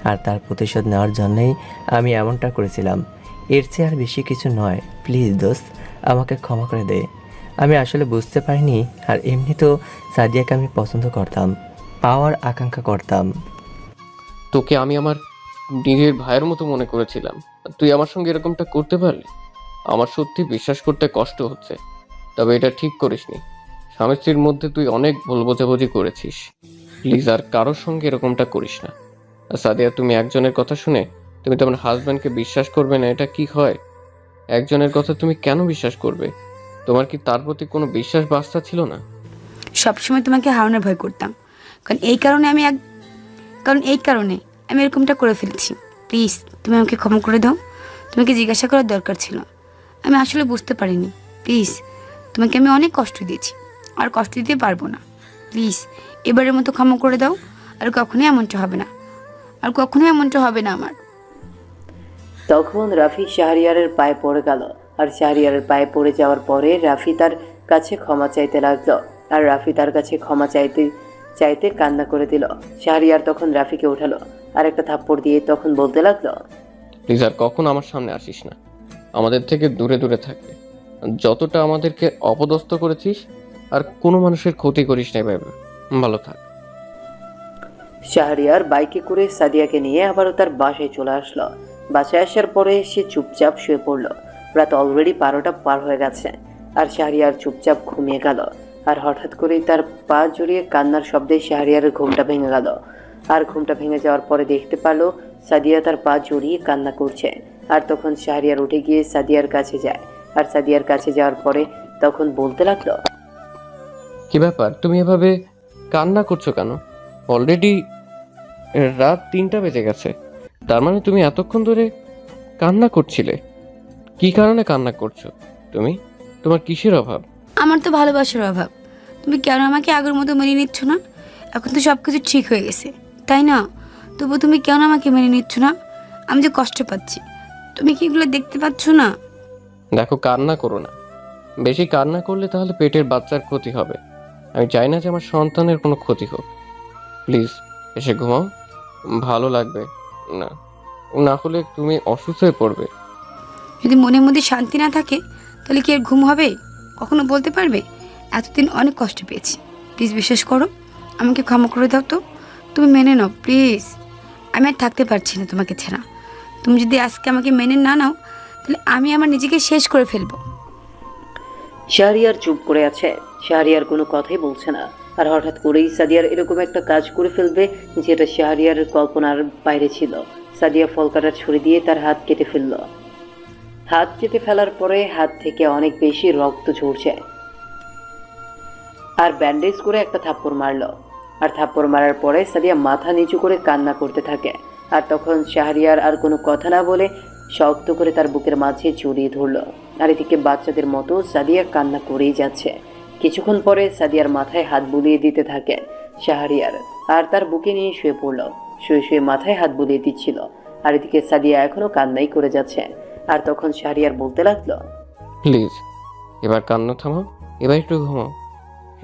আর তার প্রতিশোধ নেওয়ার জন্যই আমি এমনটা করেছিলাম। এর চেয়ে আর বেশি কিছু নয়। প্লিজ দোস্ত, আমাকে ক্ষমা করে দে। আমি আসলে বুঝতে পারিনি, আর এমনি তো সাদিয়াকে আমি পছন্দ করতাম, পাওয়ার আকাঙ্ক্ষা করতাম। তোকে আমি আমার নিজের ভাইয়ের মতো মনে করেছিলাম, আর তুই আমার সঙ্গে এরকমটা করতে পারলি। আমার সত্যি বিশ্বাস করতে কষ্ট হচ্ছে, তবে এটা ঠিক করিসনি। স্বামী স্ত্রীর মধ্যে তুই অনেক ভুল বোঝাবুঝি করেছিস। প্লিজ আর কারোর সঙ্গে এরকমটা করিস না। আর সাদিয়া, তুমি একজনের কথা শুনে তুমি তোমার হাজব্যান্ডকে বিশ্বাস করবে না, এটা কি হয়? একজনের কথা তুমি কেন বিশ্বাস করবে? তোমার কি তার প্রতি কোনো বিশ্বাস বা আস্থা ছিল না? সবসময় তোমাকে হারানোর ভয় করতাম, কারণ এই কারণে আমি এরকমটা করে ফেলেছি। প্লিজ তুমি আমাকে ক্ষমা করে দাও। তোমাকে জিজ্ঞাসা করার দরকার ছিল, আমি আসলে বুঝতে পারিনি। প্লিজ, তোমাকে আমি অনেক কষ্ট দিয়েছি, আর কষ্ট দিতে পারবো না। প্লিজ এবারের মতো ক্ষমা করে দাও। আর কখনোই এমনটা হবে না, আমার। তখন রাফি শাহরিয়ারের পায়ে পড়ে গেল। আর শাহরিয়ারের পায়ে পড়ে যাওয়ার পরে রাফি তার কাছে ক্ষমা চাইতে লাগলো। আর রাফি তার কাছে ক্ষমা চাইতে চাইতে কান্না করে দিল। শাহরিয়ার তখন রাফিকে উঠালো আর একটা থাপ্পড় দিয়ে তখন বলতে লাগলো, প্লিজ আর কখনো আমার সামনে আসিস না, আমাদের থেকে দূরে দূরে থাকবে। যতটা আমাদেরকে অপদস্থ করেছিস, আর কোনো মানুষের ক্ষতি করিস না, ভাবে ভালো থাক। শাহরিয়ার বাইকে করে সাদিয়াকে নিয়ে আবারও তার বাসায় চলে আসলো। বাসায় আসার পরে সে চুপচাপ শুয়ে পড়লো। রাত অলরেডি 12টা পার হয়ে গেছে। আর শাহরিয়ার চুপচাপ ঘুমিয়ে গেল। আর হঠাৎ করেই তার পা জড়িয়ে কান্নার শব্দে শাহরিয়ারের ঘুমটা ভেঙে গেল। আর ঘুমটা ভেঙে যাওয়ার পরে দেখতে পারলো সাদিয়া তার পা জড়িয়ে কান্না করছে। আর তখন শাহরিয়ার উঠে গিয়ে সাদিয়ার কাছে যায়। আর সাদিয়ার কাছে যাওয়ার পরে তখন বলতে লাগলো, কি ব্যাপার, তুমি এভাবে কান্না করছো কেন? অলরেডি রাত 3টা বেজে গেছে, তার মানে তুমি এতক্ষণ ধরে কান্না করছিলে। কি কারণে কান্না করছো তুমি? তোমার কিসের অভাব? আমার তো ভালোবাসার অভাব। তুমি কেন আমাকে আগের মতো মেনে নিচ্ছ না? এখন তো সব কিছু ঠিক হয়ে গেছে, তাই না? তবু তুমি কেন আমাকে মেনে নিচ্ছ না? আমি যে কষ্ট পাচ্ছি, তুমি কি এগুলো দেখতে পাচ্ছ না? দেখো, কান্না করো না। বেশি কান্না করলে তাহলে পেটের বাচ্চার ক্ষতি হবে। আমি চাই না যে আমার সন্তানের কোনো ক্ষতি হোক। প্লিজ এসে ঘুমাও, ভালো লাগবে না, না হলে তুমি অসুস্থ হয়ে পড়বে। যদি মনের মধ্যে শান্তি না থাকে তাহলে কি আর ঘুম হবে? কখনো বলতে পারবে? এতদিন অনেক কষ্ট পেয়েছি, প্লিজ বিশ্বাস করো, আমাকে ক্ষমা করে দাও। তো তুমি মেনে নাও প্লিজ। আমি আর থাকতে পারছি না তোমাকে ছাড়া। তুমি যদি আজকে আমাকে মেনে না নাও তাহলে আমি আমার নিজেকে শেষ করে ফেলবো। শাহরিয়ার চুপ করে আছে। শাহরিয়ার কোনো কথাই বলছে না। আর হঠাৎ করেই সাদিয়ার এরকম একটা কাজ করে ফেলবে যেটা শাহরিয়ারের কল্পনার বাইরে ছিল। সাদিয়া ফল কাটার ছুরি দিয়ে তার হাত কেটে ফেলল। হাত কেটে ফেলার পরে হাত থেকে অনেক বেশি রক্ত ঝরছে। আর ব্যান্ডেজ করে একটা থাপ্পড় মারলো। আর থাপ্পড় মারার পরে সাদিয়া মাথা নিচু করে কান্না করতে থাকে। আর তখন শাহরিয়ার আর কোনো কথা না বলে শক্ত করে তার বুকের মাঝে জড়িয়ে ধরলো। আর এদিকে বাচ্চাদের মতো সাদিয়া কান্না করেই যাচ্ছে। কিছুক্ষণ পরে সাদিয়ার মাথায় হাত বুলিয়ে দিতে থাকে শাহরিয়ার, আর তার বুকে নিয়ে শুয়ে পড়ল। শুয়ে শুয়ে মাথায় হাত বুলিয়ে দিচ্ছিল। আর এদিকে সাদিয়া এখনো কান্নাই করে যাচ্ছে। আর তখন শাহরিয়ার বলতে লাগলো, প্লিজ এবার কান্না থামাও, এবার একটু ঘুমাও।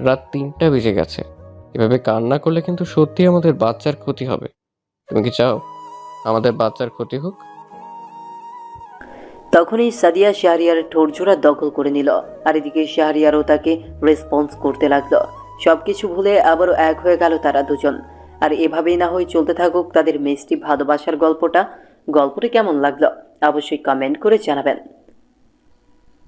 রাত 3টা বেজে গেছে। এভাবে কান্না করলে কিন্তু সত্যি আমাদের বাচ্চার ক্ষতি হবে। তুমি কি চাও আমাদের বাচ্চার ক্ষতি হোক? তখনই সাদিয়া শাহরিয়ার ঠোঁটজোড়া দখল করে নিল, আর এদিকে শাহরিয়ারও তাকে রেসপন্স করতে লাগলো। সবকিছু ভুলে আবারও এক হয়ে গেল তারা দুজন। আর এভাবেই না হয় চলতে থাকুক তাদের মিষ্টি ভালোবাসার গল্পটা কেমন লাগলো অবশ্যই কমেন্ট করে জানাবেন।